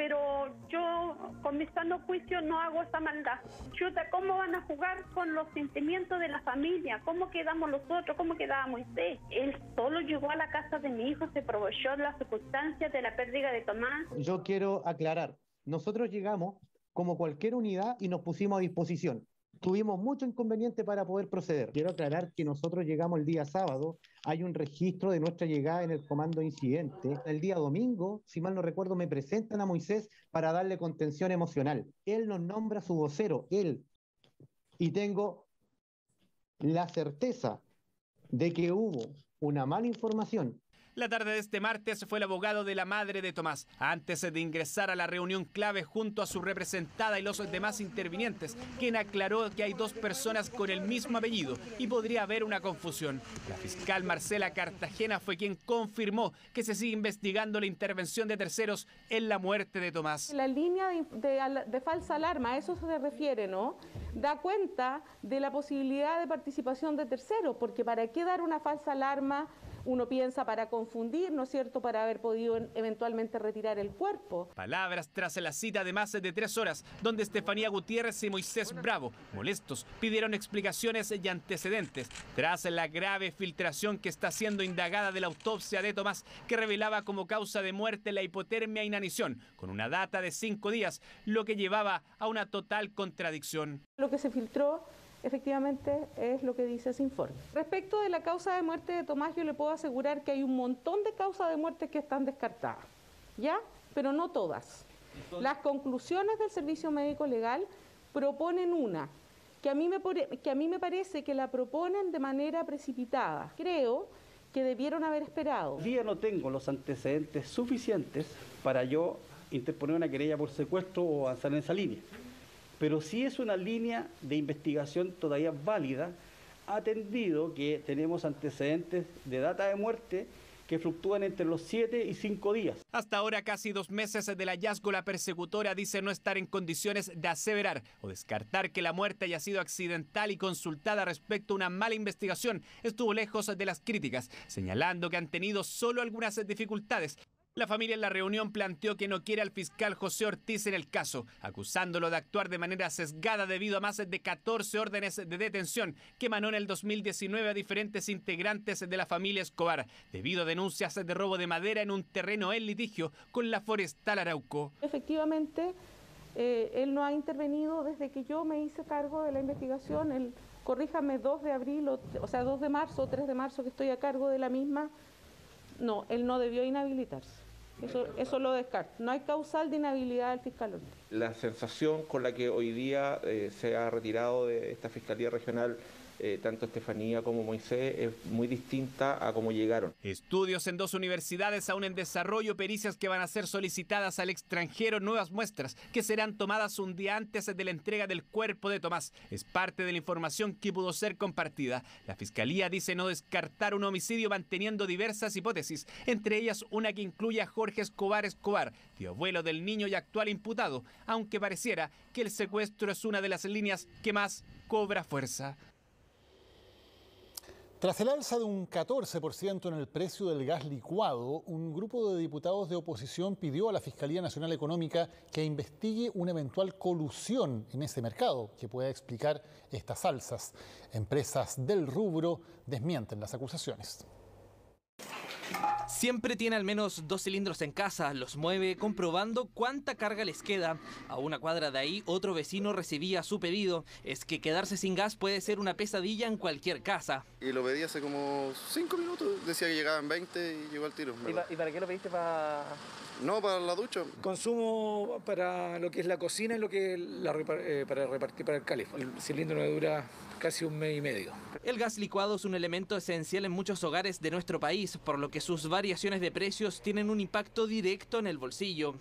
pero yo con mi sano juicio no hago esa maldad. Chuta, ¿cómo van a jugar con los sentimientos de la familia? ¿Cómo quedamos nosotros? ¿Cómo quedaba Moisés? Él solo llegó a la casa de mi hijo, se aprovechó de las circunstancias de la pérdida de Tomás. Yo quiero aclarar, nosotros llegamos como cualquier unidad y nos pusimos a disposición. Tuvimos mucho inconveniente para poder proceder. Quiero aclarar que nosotros llegamos el día sábado, hay un registro de nuestra llegada en el comando incidente. El día domingo, si mal no recuerdo, me presentan a Moisés para darle contención emocional. Él nos nombra su vocero, él. Y tengo la certeza de que hubo una mala información. La tarde de este martes fue el abogado de la madre de Tomás, antes de ingresar a la reunión clave junto a su representada y los demás intervinientes, quien aclaró que hay dos personas con el mismo apellido y podría haber una confusión. La fiscal Marcela Cartagena fue quien confirmó que se sigue investigando la intervención de terceros en la muerte de Tomás. La línea de falsa alarma, a eso se refiere, ¿no? Da cuenta de la posibilidad de participación de terceros, porque ¿para qué dar una falsa alarma? Uno piensa para confundir, ¿no es cierto?, para haber podido eventualmente retirar el cuerpo. Palabras tras la cita de más de 3 horas, donde Estefanía Gutiérrez y Moisés Bravo, molestos, pidieron explicaciones y antecedentes, tras la grave filtración que está siendo indagada de la autopsia de Tomás, que revelaba como causa de muerte la hipotermia e inanición, con una data de 5 días, lo que llevaba a una total contradicción. Lo que se filtró efectivamente es lo que dice ese informe. Respecto de la causa de muerte de Tomás, yo le puedo asegurar que hay un montón de causas de muerte que están descartadas, ¿ya? Pero no todas. Las conclusiones del Servicio Médico Legal proponen una, que a mí me parece que la proponen de manera precipitada. Creo que debieron haber esperado. Hoy día no tengo los antecedentes suficientes para yo interponer una querella por secuestro o avanzar en esa línea. Pero sí es una línea de investigación todavía válida, atendido que tenemos antecedentes de data de muerte que fluctúan entre los 7 y 5 días. Hasta ahora, casi 2 meses del hallazgo, la persecutora dice no estar en condiciones de aseverar o descartar que la muerte haya sido accidental y consultada respecto a una mala investigación. Estuvo lejos de las críticas, señalando que han tenido solo algunas dificultades. La familia en la reunión planteó que no quiere al fiscal José Ortiz en el caso, acusándolo de actuar de manera sesgada debido a más de 14 órdenes de detención que emanó en el 2019 a diferentes integrantes de la familia Escobar, debido a denuncias de robo de madera en un terreno en litigio con la Forestal Arauco. Efectivamente, él no ha intervenido desde que yo me hice cargo de la investigación, corríjame, 2 de abril, o sea, 2 de marzo o 3 de marzo que estoy a cargo de la misma. No, él no debió inhabilitarse. Eso lo descarto. No hay causal de inhabilidad del fiscal Ortiz. La sensación con la que hoy día se ha retirado de esta Fiscalía Regional tanto Estefanía como Moisés es muy distinta a cómo llegaron. Estudios en 2 universidades aún en desarrollo, pericias que van a ser solicitadas al extranjero, nuevas muestras que serán tomadas un día antes de la entrega del cuerpo de Tomás. Es parte de la información que pudo ser compartida. La Fiscalía dice no descartar un homicidio manteniendo diversas hipótesis, entre ellas una que incluye a Jorge Escobar, tío abuelo del niño y actual imputado, aunque pareciera que el secuestro es una de las líneas que más cobra fuerza. Tras el alza de un 14% en el precio del gas licuado, un grupo de diputados de oposición pidió a la Fiscalía Nacional Económica que investigue una eventual colusión en ese mercado que pueda explicar estas alzas. Empresas del rubro desmienten las acusaciones. Siempre tiene al menos 2 cilindros en casa, los mueve comprobando cuánta carga les queda. A una cuadra de ahí, otro vecino recibía su pedido. Es que quedarse sin gas puede ser una pesadilla en cualquier casa. Y lo pedí hace como 5 minutos, decía que llegaban 20 y llegó al tiro. ¿Y para qué lo pediste? No, para la ducha. Consumo para lo que es la cocina y lo que es para repartir para el calefón. El cilindro me dura casi 1 mes y medio. El gas licuado es un elemento esencial en muchos hogares de nuestro país, por lo que sus variaciones de precios tienen un impacto directo en el bolsillo.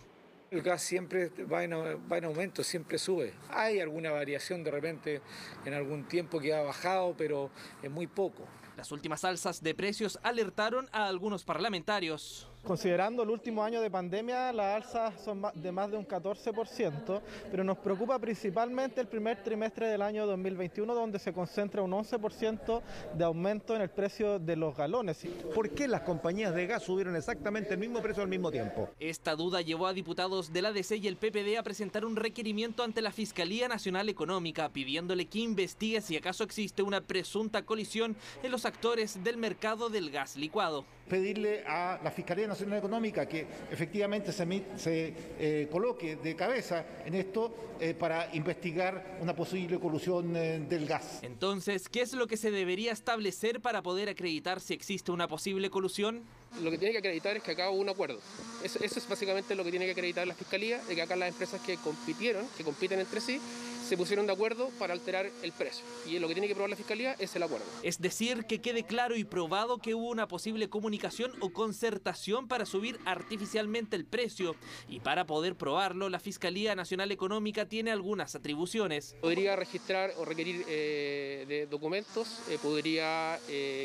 El gas siempre va en aumento, siempre sube. Hay alguna variación de repente en algún tiempo que ha bajado, pero es muy poco. Las últimas alzas de precios alertaron a algunos parlamentarios. Considerando el último año de pandemia, las alzas son de más de un 14%, pero nos preocupa principalmente el primer trimestre del año 2021, donde se concentra un 11% de aumento en el precio de los galones. ¿Por qué las compañías de gas subieron exactamente el mismo precio al mismo tiempo? Esta duda llevó a diputados de la DC y el PPD a presentar un requerimiento ante la Fiscalía Nacional Económica, pidiéndole que investigue si acaso existe una presunta colisión en los actores del mercado del gas licuado. Pedirle a la Fiscalía Nacional Económica que efectivamente se coloque de cabeza en esto para investigar una posible colusión del gas. Entonces, ¿qué es lo que se debería establecer para poder acreditar si existe una posible colusión? Lo que tiene que acreditar es que acá hubo un acuerdo. Eso es básicamente lo que tiene que acreditar la Fiscalía, de que acá las empresas que compiten entre sí, se pusieron de acuerdo para alterar el precio. Y lo que tiene que probar la Fiscalía es el acuerdo. Es decir, que quede claro y probado que hubo una posible comunicación o concertación para subir artificialmente el precio. Y para poder probarlo, la Fiscalía Nacional Económica tiene algunas atribuciones. Podría registrar o requerir de documentos, podría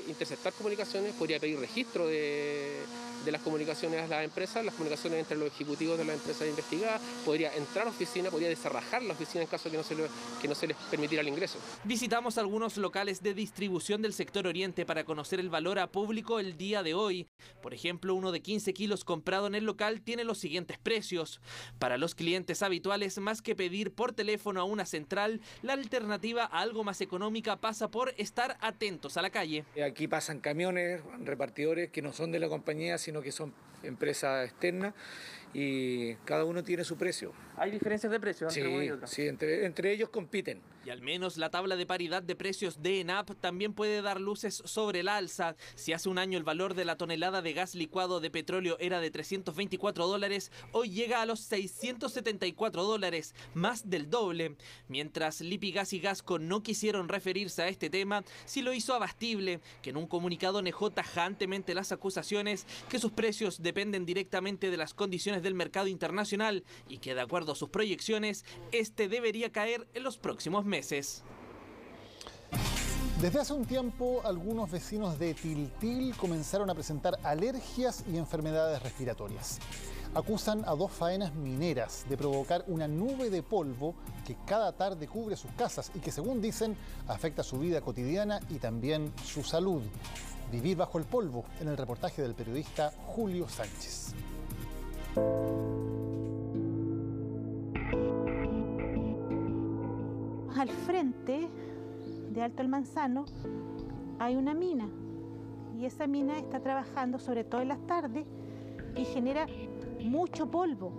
interceptar comunicaciones, podría pedir registro de las comunicaciones a las empresas, las comunicaciones entre los ejecutivos de las empresas investigadas, podría entrar a la oficina, podría desarrajar la oficina en caso de que no se les permitiera el ingreso. Visitamos algunos locales de distribución del sector oriente para conocer el valor a público el día de hoy. Por ejemplo, uno de 15 kilos comprado en el local tiene los siguientes precios. Para los clientes habituales, más que pedir por teléfono a una central, la alternativa a algo más económica pasa por estar atentos a la calle. Aquí pasan camiones, repartidores que no son de la compañía, sino que son empresas externas, y cada uno tiene su precio. ¿Hay diferencias de precio entre uno y otro? Sí, entre ellos compiten. Y al menos la tabla de paridad de precios de ENAP también puede dar luces sobre el alza. Si hace un año el valor de la tonelada de gas licuado de petróleo era de $324, hoy llega a los $674, más del doble. Mientras Lipigas y Gasco no quisieron referirse a este tema, sí lo hizo Abastible, que en un comunicado negó tajantemente las acusaciones que sus precios dependen directamente de las condiciones del mercado internacional y que de acuerdo a sus proyecciones, este debería caer en los próximos meses. Desde hace un tiempo, algunos vecinos de Tiltil comenzaron a presentar alergias y enfermedades respiratorias. Acusan a 2 faenas mineras de provocar una nube de polvo que cada tarde cubre sus casas y que, según dicen, afecta su vida cotidiana y también su salud. Vivir bajo el polvo, en el reportaje del periodista Julio Sánchez. Al frente de Alto el Manzano hay una mina y esa mina está trabajando sobre todo en las tardes y genera mucho polvo.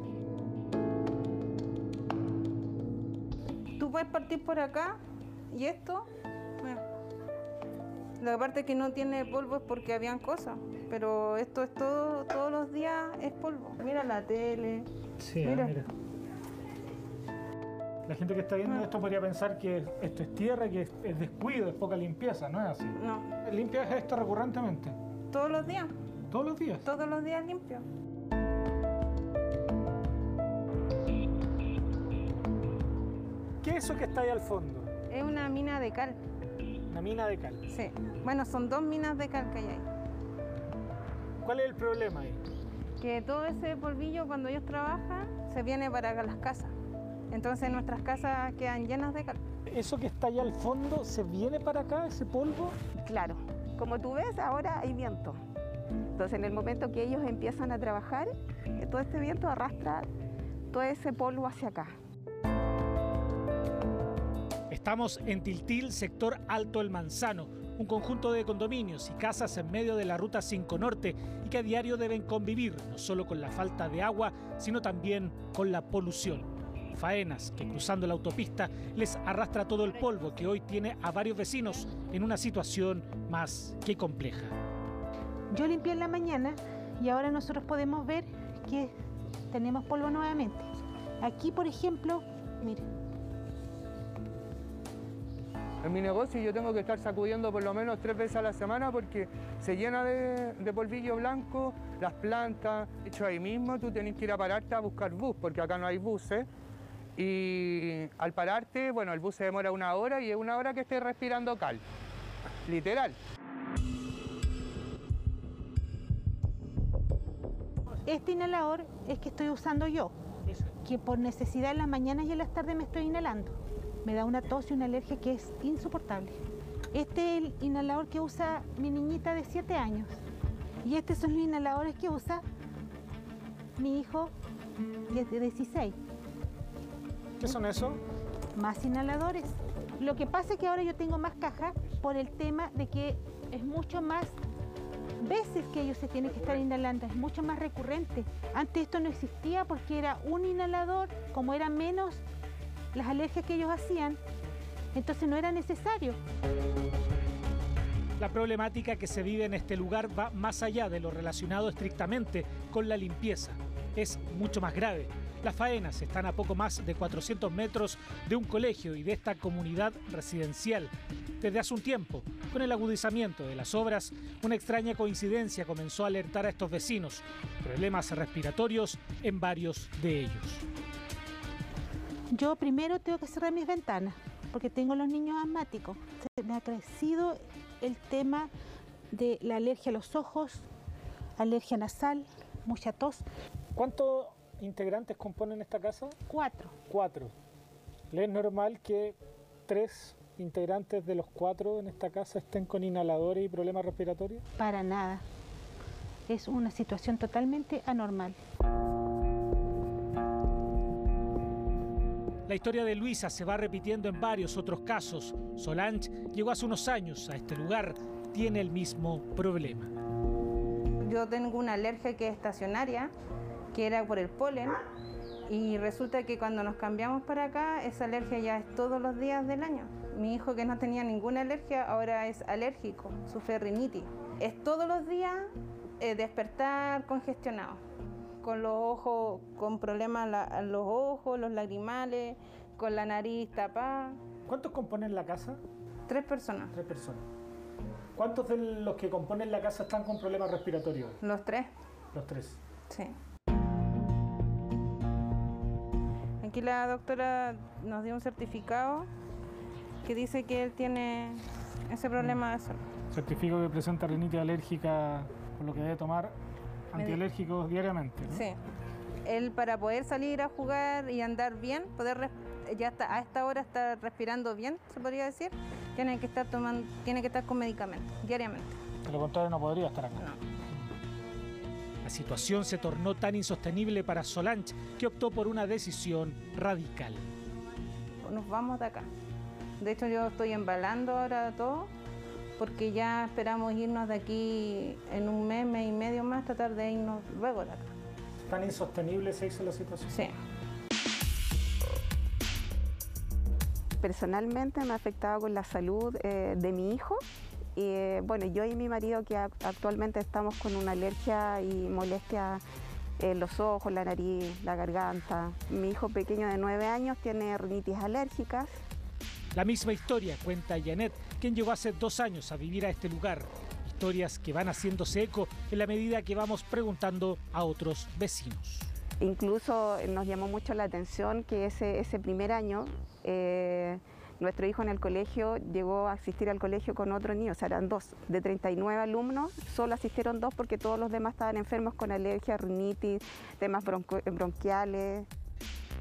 Tú puedes partir por acá y esto, bueno, la parte que no tiene polvo es porque habían cosas, pero esto es todo, todos los días es polvo. Mira la tele, sí, mira. La gente que está viendo esto podría pensar que esto es tierra, que es descuido, es poca limpieza, ¿no es así? No. ¿Limpias esto recurrentemente? Todos los días. ¿Todos los días? Todos los días limpio. ¿Qué es eso que está ahí al fondo? Es una mina de cal. ¿Una mina de cal? Sí. Bueno, son 2 minas de cal que hay ahí. ¿Cuál es el problema ahí? Que todo ese polvillo, cuando ellos trabajan, se viene para las casas. Entonces nuestras casas quedan llenas de cal. ¿Eso que está allá al fondo se viene para acá, ese polvo? Claro. Como tú ves, ahora hay viento. Entonces, en el momento que ellos empiezan a trabajar, todo este viento arrastra todo ese polvo hacia acá. Estamos en Tiltil, sector Alto el Manzano, un conjunto de condominios y casas en medio de la Ruta 5 Norte y que a diario deben convivir no solo con la falta de agua, sino también con la polución. Faenas que cruzando la autopista les arrastra todo el polvo que hoy tiene a varios vecinos en una situación más que compleja. Yo limpié en la mañana y ahora nosotros podemos ver que tenemos polvo nuevamente. Aquí, por ejemplo, mire. En mi negocio yo tengo que estar sacudiendo por lo menos 3 veces a la semana porque se llena de polvillo blanco, las plantas. De hecho, ahí mismo tú tenés que ir a pararte a buscar bus porque acá no hay buses. Y al pararte, bueno, el bus se demora 1 hora y es 1 hora que estés respirando cal, literal. Este inhalador es que estoy usando yo, que por necesidad en las mañanas y en las tardes me estoy inhalando. Me da una tos y una alergia que es insoportable. Este es el inhalador que usa mi niñita de 7 años. Y estos son los inhaladores que usa mi hijo de 16. ¿Qué son esos? Más inhaladores. Lo que pasa es que ahora yo tengo más cajas por el tema de que es mucho más veces que ellos se tienen que estar inhalando, es mucho más recurrente. Antes esto no existía porque era un inhalador, como eran menos las alergias que ellos hacían, entonces no era necesario. La problemática que se vive en este lugar va más allá de lo relacionado estrictamente con la limpieza. Es mucho más grave. Las faenas están a poco más de 400 metros de un colegio y de esta comunidad residencial. Desde hace un tiempo, con el agudizamiento de las obras, una extraña coincidencia comenzó a alertar a estos vecinos. Problemas respiratorios en varios de ellos. Yo primero tengo que cerrar mis ventanas, porque tengo los niños asmáticos. Se me ha crecido el tema de la alergia a los ojos, alergia nasal, mucha tos. ¿Cuántos integrantes componen esta casa? 4. 4. ¿Le es normal que 3 integrantes de los 4 en esta casa estén con inhaladores y problemas respiratorios? Para nada. Es una situación totalmente anormal. La historia de Luisa se va repitiendo en varios otros casos. Solange llegó hace unos años a este lugar, tiene el mismo problema. Yo tengo una alergia que es estacionaria, que era por el polen, y resulta que cuando nos cambiamos para acá, esa alergia ya es todos los días del año. Mi hijo, que no tenía ninguna alergia, ahora es alérgico, sufre rinitis. Es todos los días despertar congestionado, con los ojos, con problemas en los ojos, los lagrimales, con la nariz tapada. ¿Cuántos componen la casa? 3 personas. 3 personas. ¿Cuántos de los que componen la casa están con problemas respiratorios? Los 3. Los 3. Sí. Aquí la doctora nos dio un certificado que dice que él tiene ese problema de salud. Certifico que presenta rinitis alérgica, por lo que debe tomar antialérgicos diariamente, ¿no? Sí. Él, para poder salir a jugar y andar bien, poder ya a esta hora estar respirando bien, se podría decir, tiene que estar con medicamentos diariamente. De lo contrario no podría estar acá. No. La situación se tornó tan insostenible para Solange que optó por una decisión radical. Nos vamos de acá. De hecho, yo estoy embalando ahora todo, porque ya esperamos irnos de aquí en un mes y medio más, tratar de irnos luego de acá. ¿Tan insostenible se hizo la situación? Sí. Personalmente me ha afectado con la salud de mi hijo. Bueno, yo y mi marido, que actualmente estamos con una alergia y molestia en los ojos, la nariz, la garganta. Mi hijo pequeño de 9 años tiene rinitis alérgicas. La misma historia cuenta Janet, quien llegó hace 2 años a vivir a este lugar. Historias que van haciéndose eco en la medida que vamos preguntando a otros vecinos. Incluso nos llamó mucho la atención que ese primer año nuestro hijo en el colegio llegó a asistir al colegio con otro niño, o sea, eran 2. De 39 alumnos, solo asistieron 2 porque todos los demás estaban enfermos con alergia, rinitis, temas bronquiales.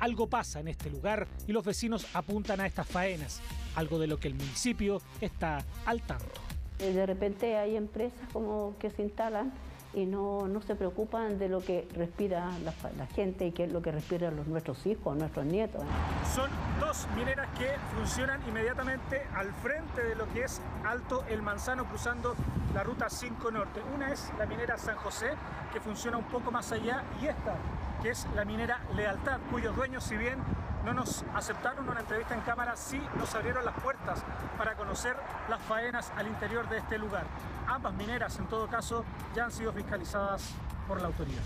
Algo pasa en este lugar y los vecinos apuntan a estas faenas, algo de lo que el municipio está al tanto. De repente hay empresas como que se instalan y no se preocupan de lo que respira la gente y qué es lo que respiran nuestros hijos, nuestros nietos. Son 2 mineras que funcionan inmediatamente al frente de lo que es Alto El Manzano, cruzando la ruta 5 Norte. Una es la minera San José, que funciona un poco más allá, y esta, que es la minera Lealtad, cuyos dueños, si bien no nos aceptaron una entrevista en cámara, sí nos abrieron las puertas para conocer las faenas al interior de este lugar. Ambas mineras, en todo caso, ya han sido fiscalizadas por la autoridad.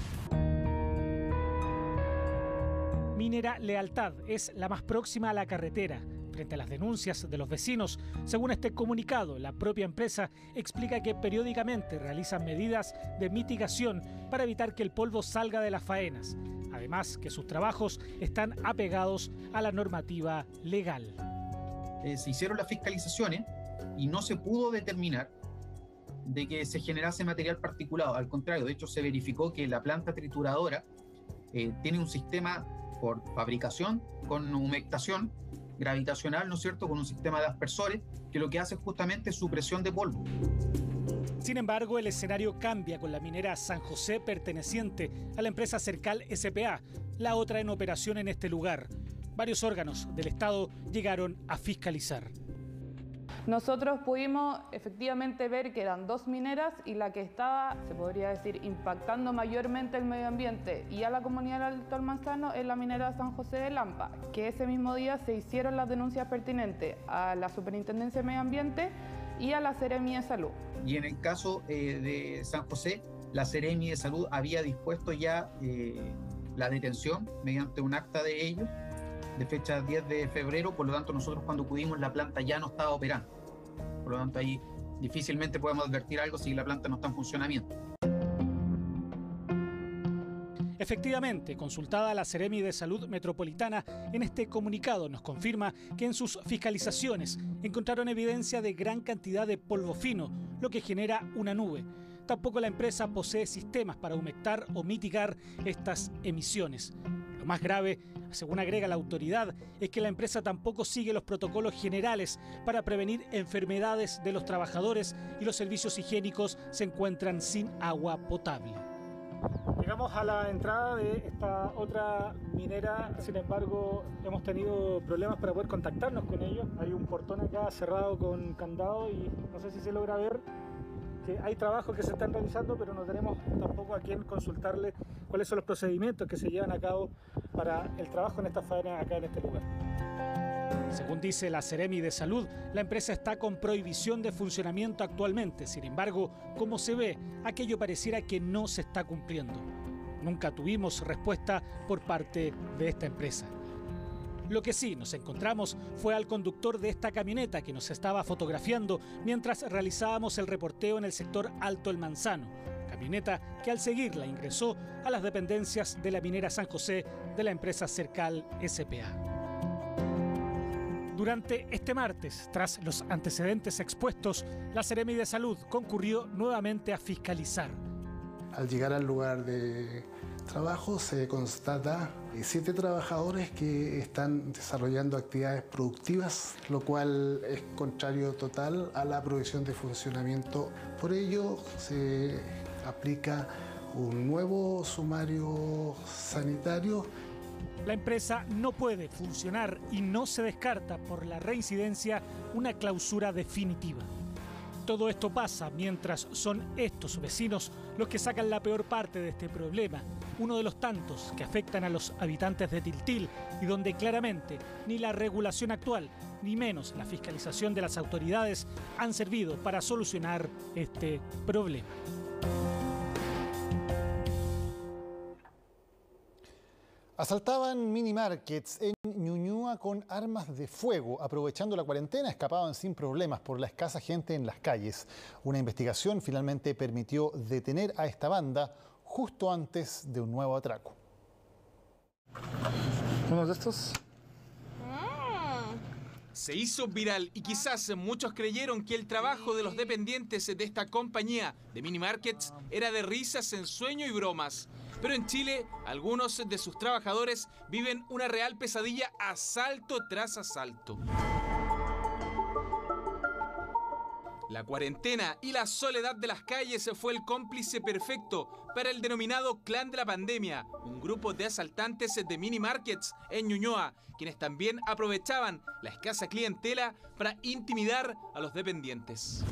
Minera Lealtad es la más próxima a la carretera. Frente a las denuncias de los vecinos, según este comunicado, la propia empresa explica que periódicamente realizan medidas de mitigación para evitar que el polvo salga de las faenas. Además, que sus trabajos están apegados a la normativa legal. Se hicieron las fiscalizaciones y no se pudo determinar de que se generase material particulado. Al contrario, de hecho se verificó que la planta trituradora tiene un sistema por fabricación con humectación gravitacional, ¿no es cierto?, con un sistema de aspersores que lo que hace es justamente supresión de polvo. Sin embargo, el escenario cambia con la minera San José perteneciente a la empresa Cercal S.p.A., la otra en operación en este lugar. Varios órganos del Estado llegaron a fiscalizar. Nosotros pudimos efectivamente ver que eran 2 mineras y la que estaba, se podría decir, impactando mayormente el medio ambiente y a la comunidad del Alto Manzano es la minera San José de Lampa, que ese mismo día se hicieron las denuncias pertinentes a la Superintendencia de Medio Ambiente y a la Seremi de Salud. Y en el caso de San José, la Seremi de Salud había dispuesto ya la detención mediante un acta de ellos de fecha 10 de febrero, por lo tanto nosotros cuando acudimos la planta ya no estaba operando. Por lo tanto ahí difícilmente podemos advertir algo si la planta no está en funcionamiento. Efectivamente, consultada la Seremi de Salud Metropolitana, en este comunicado nos confirma que en sus fiscalizaciones encontraron evidencia de gran cantidad de polvo fino, lo que genera una nube. Tampoco la empresa posee sistemas para humectar o mitigar estas emisiones. Lo más grave, según agrega la autoridad, es que la empresa tampoco sigue los protocolos generales para prevenir enfermedades de los trabajadores y los servicios higiénicos se encuentran sin agua potable. Llegamos a la entrada de esta otra minera, sin embargo hemos tenido problemas para poder contactarnos con ellos. Hay un portón acá cerrado con candado y no sé si se logra ver que hay trabajos que se están realizando, pero no tenemos tampoco a quién consultarle cuáles son los procedimientos que se llevan a cabo para el trabajo en esta faena acá en este lugar. Según dice la Seremi de Salud, la empresa está con prohibición de funcionamiento actualmente. Sin embargo, como se ve, aquello pareciera que no se está cumpliendo. Nunca tuvimos respuesta por parte de esta empresa. Lo que sí nos encontramos fue al conductor de esta camioneta que nos estaba fotografiando mientras realizábamos el reporteo en el sector Alto El Manzano. Camioneta que al seguirla ingresó a las dependencias de la minera San José de la empresa Cercal S.p.A. Durante este martes, tras los antecedentes expuestos, la Seremi de Salud concurrió nuevamente a fiscalizar. Al llegar al lugar de trabajo se constata 7 trabajadores que están desarrollando actividades productivas, lo cual es contrario total a la prohibición de funcionamiento. Por ello se aplica un nuevo sumario sanitario. La empresa no puede funcionar y no se descarta por la reincidencia una clausura definitiva. Todo esto pasa mientras son estos vecinos los que sacan la peor parte de este problema, uno de los tantos que afectan a los habitantes de Tiltil y donde claramente ni la regulación actual ni menos la fiscalización de las autoridades han servido para solucionar este problema. Asaltaban mini markets en Ñuñoa con armas de fuego. Aprovechando la cuarentena, escapaban sin problemas por la escasa gente en las calles. Una investigación finalmente permitió detener a esta banda justo antes de un nuevo atraco. ¿Uno de estos? Se hizo viral y quizás muchos creyeron que el trabajo de los dependientes de esta compañía de mini markets era de risas, ensueño y bromas. Pero en Chile, algunos de sus trabajadores viven una real pesadilla asalto tras asalto. La cuarentena y la soledad de las calles fue el cómplice perfecto para el denominado Clan de la Pandemia, un grupo de asaltantes de mini markets en Ñuñoa, quienes también aprovechaban la escasa clientela para intimidar a los dependientes.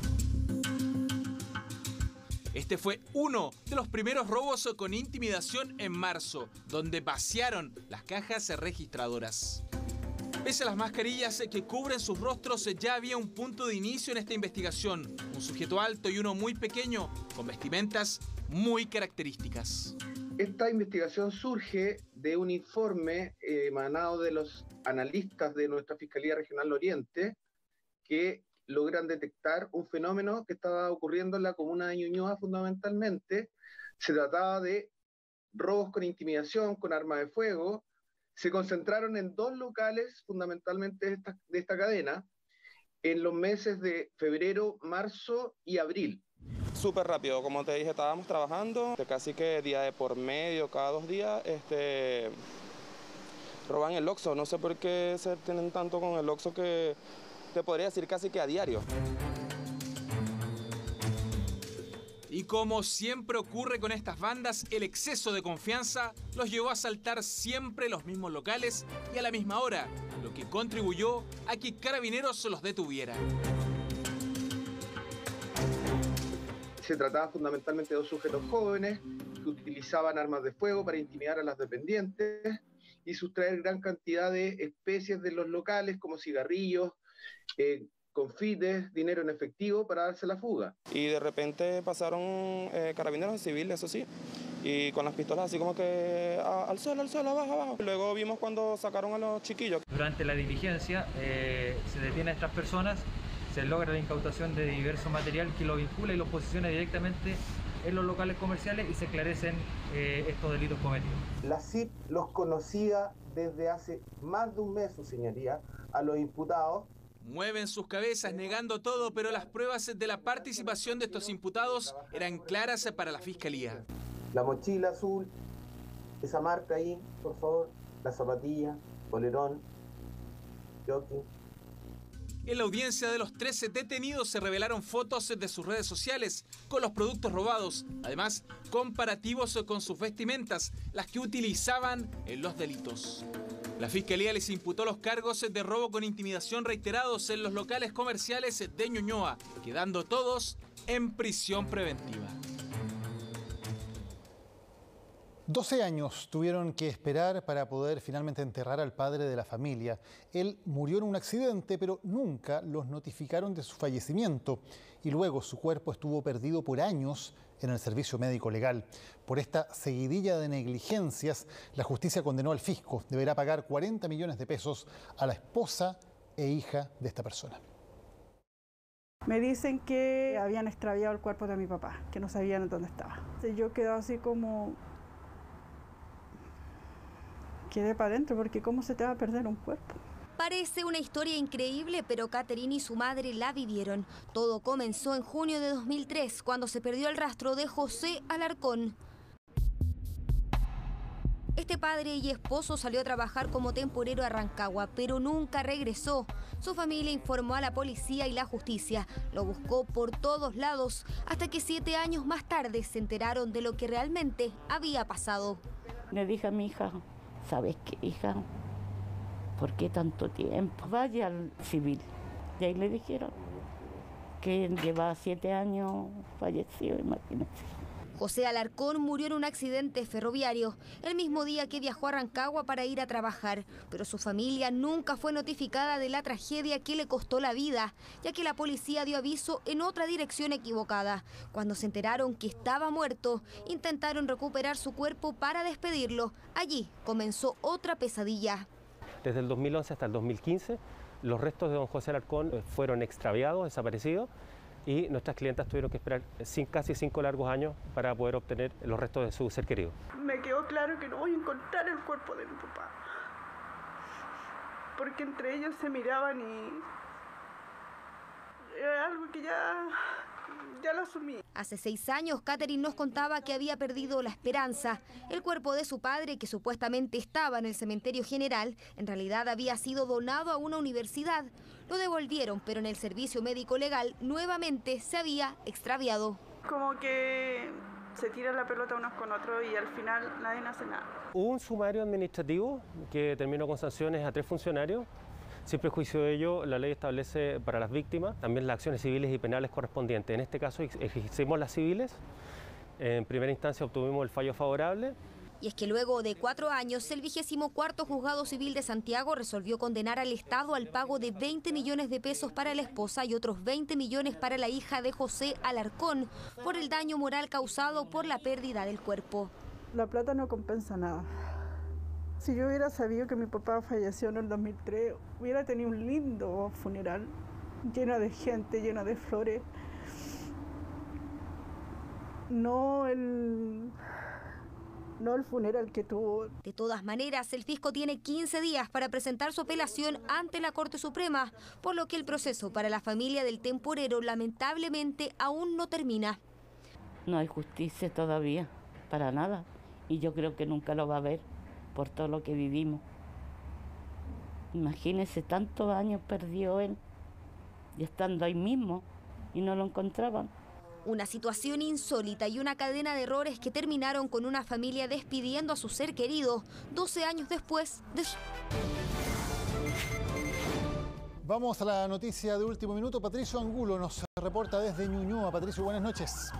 Este fue uno de los primeros robos con intimidación en marzo, donde vaciaron las cajas registradoras. Pese a las mascarillas que cubren sus rostros, ya había un punto de inicio en esta investigación. Un sujeto alto y uno muy pequeño, con vestimentas muy características. Esta investigación surge de un informe emanado de los analistas de nuestra Fiscalía Regional Oriente, que logran detectar un fenómeno que estaba ocurriendo en la comuna de Ñuñoa fundamentalmente. Se trataba de robos con intimidación, con arma de fuego. Se concentraron en 2 locales fundamentalmente de esta cadena, en los meses de febrero, marzo y abril. Súper rápido, como te dije, estábamos trabajando, casi que día de por medio, cada 2 días, roban el Oxxo. No sé por qué se tienen tanto con el Oxxo, que te podría decir casi que a diario. Y como siempre ocurre con estas bandas, el exceso de confianza los llevó a asaltar siempre los mismos locales y a la misma hora, lo que contribuyó a que Carabineros los detuviera. Se trataba fundamentalmente de 2 sujetos jóvenes que utilizaban armas de fuego para intimidar a las dependientes y sustraer gran cantidad de especies de los locales, como cigarrillos, confites, dinero en efectivo, para darse la fuga. Y de repente pasaron carabineros civiles, eso sí, y con las pistolas así como que al suelo, abajo, abajo. Luego vimos cuando sacaron a los chiquillos. Durante la diligencia se detiene a estas personas, se logra la incautación de diverso material que lo vincula y lo posiciona directamente en los locales comerciales y se esclarecen estos delitos cometidos. La CIP los conocía desde hace más de un mes, su señoría, a los imputados. Mueven sus cabezas negando todo, pero las pruebas de la participación de estos imputados eran claras para la Fiscalía. La mochila azul, esa marca ahí, por favor, la zapatilla, polerón, jockey. En la audiencia de los 13 detenidos se revelaron fotos de sus redes sociales con los productos robados, además comparativos con sus vestimentas, las que utilizaban en los delitos. La Fiscalía les imputó los cargos de robo con intimidación reiterados en los locales comerciales de Ñuñoa, quedando todos en prisión preventiva. 12 años tuvieron que esperar para poder finalmente enterrar al padre de la familia. Él murió en un accidente, pero nunca los notificaron de su fallecimiento. Y luego su cuerpo estuvo perdido por años en el servicio médico legal. Por esta seguidilla de negligencias, la justicia condenó al fisco. Deberá pagar 40 millones de pesos a la esposa e hija de esta persona. Me dicen que habían extraviado el cuerpo de mi papá, que no sabían dónde estaba. Yo quedo así como... quedé para adentro, porque ¿cómo se te va a perder un cuerpo? Parece una historia increíble, pero Catherine y su madre la vivieron. Todo comenzó en junio de 2003, cuando se perdió el rastro de José Alarcón. Este padre y esposo salió a trabajar como temporero a Rancagua, pero nunca regresó. Su familia informó a la policía y la justicia. Lo buscó por todos lados, hasta que 7 años más tarde se enteraron de lo que realmente había pasado. Le dije a mi hija: ¿sabes qué, hija? ¿Por qué tanto tiempo? Vaya al civil. Y ahí le dijeron que lleva 7 años fallecido, imagínense. José Alarcón murió en un accidente ferroviario, el mismo día que viajó a Rancagua para ir a trabajar. Pero su familia nunca fue notificada de la tragedia que le costó la vida, ya que la policía dio aviso en otra dirección equivocada. Cuando se enteraron que estaba muerto, intentaron recuperar su cuerpo para despedirlo. Allí comenzó otra pesadilla. Desde el 2011 hasta el 2015, los restos de don José Alarcón fueron extraviados, desaparecidos, y nuestras clientas tuvieron que esperar casi 5 largos años para poder obtener los restos de su ser querido. Me quedó claro que no voy a encontrar el cuerpo de mi papá, porque entre ellos se miraban y era algo que ya lo asumí. Hace 6 años, Catherine nos contaba que había perdido la esperanza. El cuerpo de su padre, que supuestamente estaba en el cementerio general, en realidad había sido donado a una universidad. Lo devolvieron, pero en el servicio médico legal nuevamente se había extraviado. Como que se tira la pelota unos con otros y al final nadie hace nada. Hubo un sumario administrativo que terminó con sanciones a 3 funcionarios. Sin prejuicio de ello, la ley establece para las víctimas también las acciones civiles y penales correspondientes. En este caso hicimos las civiles. En primera instancia obtuvimos el fallo favorable. Y es que luego de 4 años, el 24º Juzgado Civil de Santiago resolvió condenar al Estado al pago de 20 millones de pesos para la esposa y otros 20 millones para la hija de José Alarcón por el daño moral causado por la pérdida del cuerpo. La plata no compensa nada. Si yo hubiera sabido que mi papá falleció en el 2003, hubiera tenido un lindo funeral, lleno de gente, lleno de flores. No el funeral que tuvo. De todas maneras, el fisco tiene 15 días para presentar su apelación ante la Corte Suprema, por lo que el proceso para la familia del temporero lamentablemente aún no termina. No hay justicia todavía, para nada. Y yo creo que nunca lo va a haber por todo lo que vivimos. Imagínese, tantos años perdió él, y estando ahí mismo, y no lo encontraban. Una situación insólita y una cadena de errores que terminaron con una familia despidiendo a su ser querido 12 años después de... Vamos a la noticia de último minuto. Patricio Angulo nos reporta desde Ñuñoa. Patricio, buenas noches.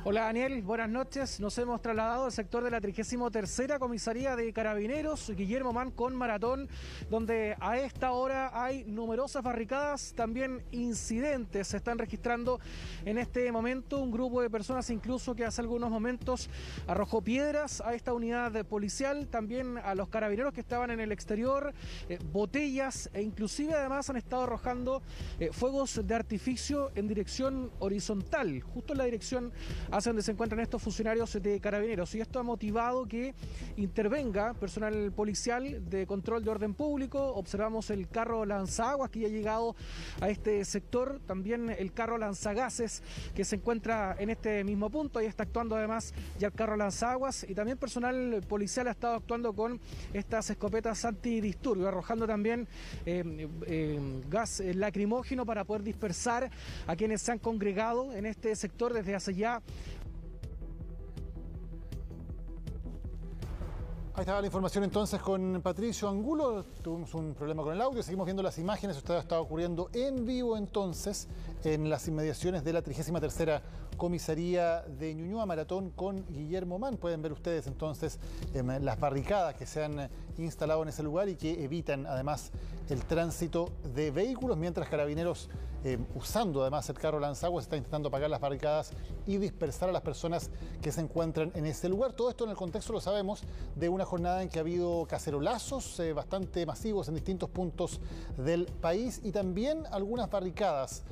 Hola Daniel, buenas noches. Nos hemos trasladado al sector de la 33ª Comisaría de Carabineros, Guillermo Mann con Maratón, donde a esta hora hay numerosas barricadas, también incidentes se están registrando en este momento. Un grupo de personas incluso que hace algunos momentos arrojó piedras a esta unidad policial, también a los carabineros que estaban en el exterior, botellas e inclusive además han estado arrojando fuegos de artificio en dirección horizontal, justo en la dirección hacia donde se encuentran estos funcionarios de Carabineros, y esto ha motivado que intervenga personal policial de control de orden público. Observamos el carro lanzaguas que ya ha llegado a este sector, también el carro lanzagases que se encuentra en este mismo punto, ahí está actuando además ya el carro lanzaguas, y también personal policial ha estado actuando con estas escopetas antidisturbios, arrojando también gas lacrimógeno para poder dispersar a quienes se han congregado en este sector desde hace ya. Ahí estaba la información entonces con Patricio Angulo. Tuvimos un problema con el audio, seguimos viendo las imágenes. Esto está ocurriendo en vivo entonces en las inmediaciones de la 33ª Comisaría de Ñuñoa, Maratón con Guillermo Mann. Pueden ver ustedes entonces las barricadas que se han instalado en ese lugar y que evitan además el tránsito de vehículos, mientras Carabineros, usando además el carro lanzaguas, está intentando apagar las barricadas y dispersar a las personas que se encuentran en ese lugar. Todo esto en el contexto, lo sabemos, de una jornada en que ha habido cacerolazos bastante masivos en distintos puntos del país y también algunas barricadas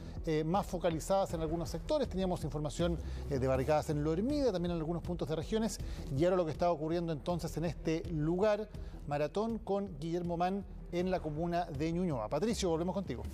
más focalizadas en algunos sectores. Teníamos información de barricadas en Lo Hermida, también en algunos puntos de regiones, y ahora lo que está ocurriendo entonces en este lugar, Maratón con Guillermo Mann en la comuna de Ñuñoa. Patricio, volvemos contigo.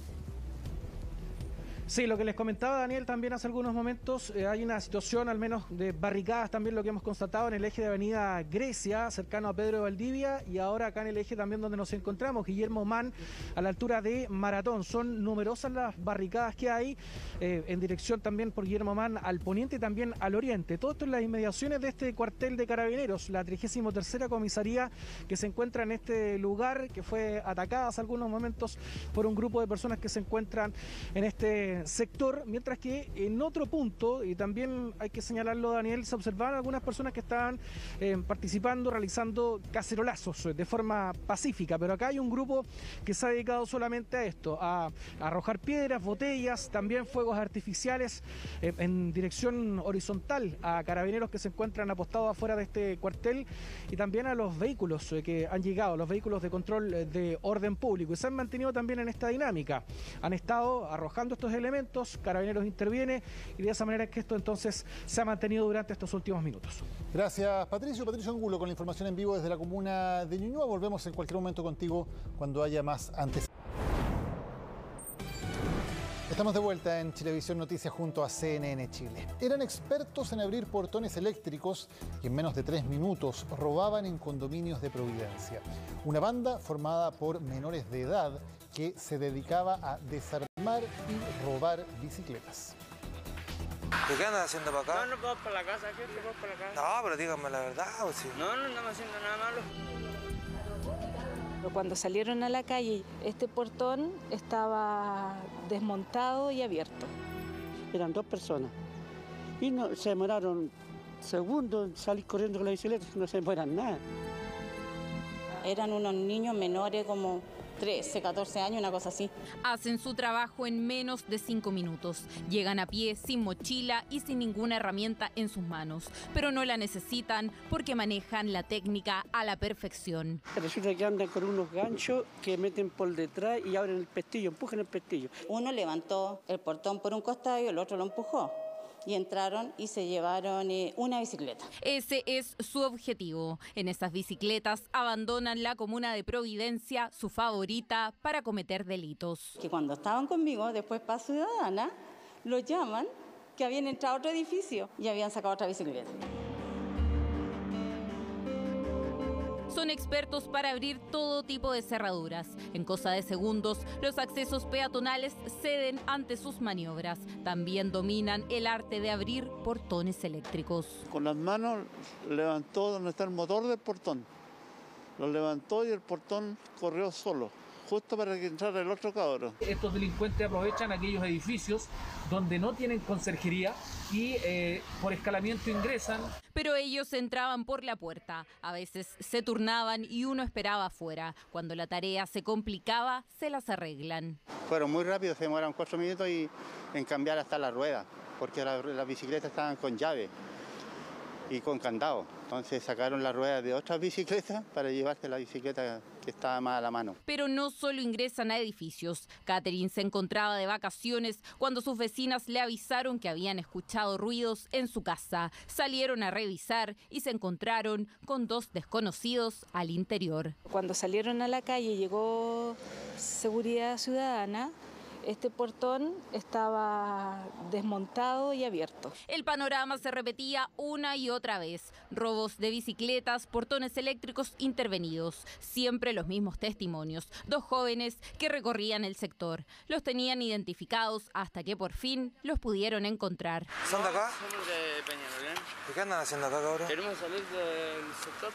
Sí, lo que les comentaba Daniel también hace algunos momentos, hay una situación al menos de barricadas, también lo que hemos constatado en el eje de Avenida Grecia, cercano a Pedro de Valdivia, y ahora acá en el eje también donde nos encontramos, Guillermo Mann, a la altura de Maratón. Son numerosas las barricadas que hay en dirección también por Guillermo Mann al poniente y también al oriente. Todo esto en las inmediaciones de este cuartel de Carabineros, la 33ª Comisaría que se encuentra en este lugar, que fue atacada hace algunos momentos por un grupo de personas que se encuentran en este sector, mientras que en otro punto, y también hay que señalarlo Daniel, se observaban algunas personas que estaban participando, realizando cacerolazos de forma pacífica, pero acá hay un grupo que se ha dedicado solamente a esto, a arrojar piedras, botellas, también fuegos artificiales en dirección horizontal a carabineros que se encuentran apostados afuera de este cuartel y también a los vehículos que han llegado, los vehículos de control de orden público, y se han mantenido también en esta dinámica, han estado arrojando estos elementos, Carabineros interviene y de esa manera es que esto entonces se ha mantenido durante estos últimos minutos. Gracias Patricio. Patricio Angulo con la información en vivo desde la comuna de Ñuñoa. Volvemos en cualquier momento contigo cuando haya más antes. Estamos de vuelta en Chilevisión Noticias junto a CNN Chile. Eran expertos en abrir portones eléctricos y en menos de 3 minutos robaban en condominios de Providencia. Una banda formada por menores de edad que se dedicaba a desarmar y robar bicicletas. ¿Y qué andas haciendo para acá? No, no vamos para la casa, ¿qué? Vamos para la casa. No, pero díganme la verdad, ¿o sí? No, no estamos haciendo nada malo. Cuando salieron a la calle, este portón estaba desmontado y abierto. Eran 2 personas y no, se demoraron segundos en salir corriendo con la bicicleta, no se demoran nada. Eran unos niños menores como 13, 14 años, una cosa así. Hacen su trabajo en menos de 5 minutos. Llegan a pie, sin mochila y sin ninguna herramienta en sus manos. Pero no la necesitan porque manejan la técnica a la perfección. Resulta que andan con unos ganchos que meten por detrás y abren el pestillo, empujan el pestillo. Uno levantó el portón por un costado y el otro lo empujó. Y entraron y se llevaron una bicicleta. Ese es su objetivo. En esas bicicletas abandonan la comuna de Providencia, su favorita, para cometer delitos. Que cuando estaban conmigo, después para Ciudadana, los llaman que habían entrado a otro edificio y habían sacado otra bicicleta. Son expertos para abrir todo tipo de cerraduras. En cosa de segundos, los accesos peatonales ceden ante sus maniobras. También dominan el arte de abrir portones eléctricos. Con las manos levantó donde está el motor del portón. Lo levantó y el portón corrió solo, justo para que entrara el otro cabro. Estos delincuentes aprovechan aquellos edificios donde no tienen conserjería y por escalamiento ingresan. Pero ellos entraban por la puerta. A veces se turnaban y uno esperaba afuera. Cuando la tarea se complicaba, se las arreglan. Fueron muy rápidos, se demoraron 4 minutos en cambiar hasta la rueda, porque las bicicletas estaban con llave y con candado. Entonces sacaron la rueda de otras bicicletas para llevarse la bicicleta que estaba más a la mano. Pero no solo ingresan a edificios. Catherine se encontraba de vacaciones cuando sus vecinas le avisaron que habían escuchado ruidos en su casa. Salieron a revisar y se encontraron con 2 desconocidos al interior. Cuando salieron a la calle llegó Seguridad Ciudadana. Este portón estaba desmontado y abierto. El panorama se repetía una y otra vez. Robos de bicicletas, portones eléctricos intervenidos. Siempre los mismos testimonios. 2 jóvenes que recorrían el sector. Los tenían identificados hasta que por fin los pudieron encontrar. ¿Son de acá? Somos de Peñalolén. ¿Y qué andan haciendo acá, cabrón? Queremos salir del sector.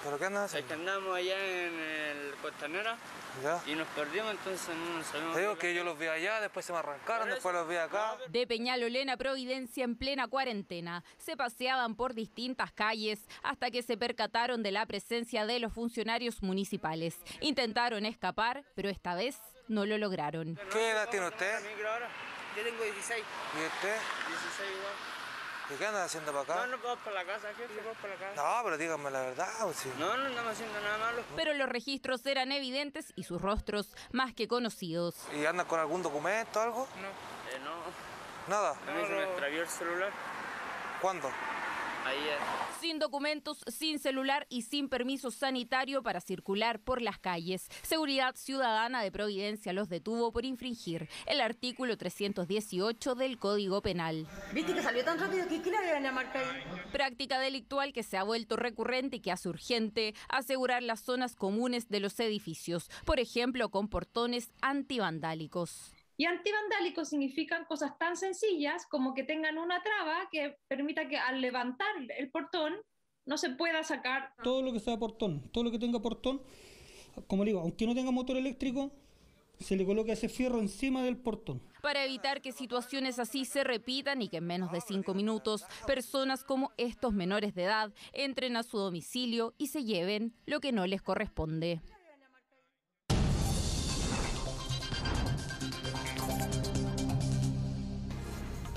¿Pero qué andan haciendo? Es que andamos allá en el Costanera. ¿Ya? Y nos perdimos, entonces no nos sabemos. Te digo que yo los vi allá, después se me arrancaron, después los vi acá. De Peñalolén a Providencia en plena cuarentena. Se paseaban por distintas calles hasta que se percataron de la presencia de los funcionarios municipales. Intentaron escapar, pero esta vez no lo lograron. ¿Qué edad tiene usted? Yo tengo 16. ¿Y usted? 16 igual. ¿Y qué andan haciendo para acá? No vamos para la casa, jefe, vamos para la casa. No, pero díganme la verdad, ¿o sí? No andamos haciendo nada malo. Pero los registros eran evidentes y sus rostros más que conocidos. ¿Y andan con algún documento o algo? No. ¿Nada? A mí se me extravió el celular. ¿Cuándo? Ayer. Sin documentos, sin celular y sin permiso sanitario para circular por las calles. Seguridad Ciudadana de Providencia los detuvo por infringir el artículo 318 del Código Penal. ¿Viste que salió tan rápido que le habían marcado ahí? Práctica delictual que se ha vuelto recurrente y que hace urgente asegurar las zonas comunes de los edificios, por ejemplo con portones antivandálicos. Y antivandálicos significan cosas tan sencillas como que tengan una traba que permita que al levantar el portón no se pueda sacar. Todo lo que sea portón, todo lo que tenga portón, como digo, aunque no tenga motor eléctrico, se le coloca ese fierro encima del portón. Para evitar que situaciones así se repitan y que en menos de 5 minutos personas como estos menores de edad entren a su domicilio y se lleven lo que no les corresponde.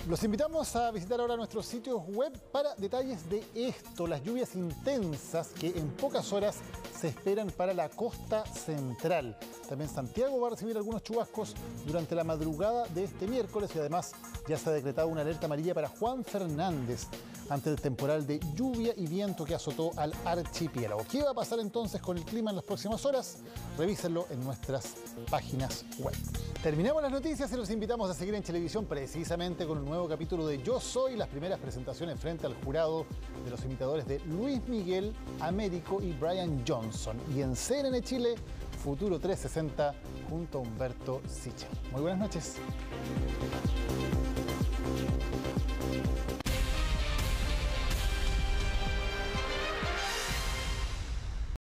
Los invitamos a visitar ahora nuestros sitios web para detalles de esto, las lluvias intensas que en pocas horas se esperan para la costa central. También Santiago va a recibir algunos chubascos durante la madrugada de este miércoles y además ya se ha decretado una alerta amarilla para Juan Fernández ante el temporal de lluvia y viento que azotó al archipiélago. ¿Qué va a pasar entonces con el clima en las próximas horas? Revísenlo en nuestras páginas web. Terminamos las noticias y los invitamos a seguir en televisión precisamente con un nuevo capítulo de Yo Soy, las primeras presentaciones frente al jurado de los imitadores de Luis Miguel, Américo y Brian Johnson. Y en CNN Chile, Futuro 360 junto a Humberto Sichel. Muy buenas noches.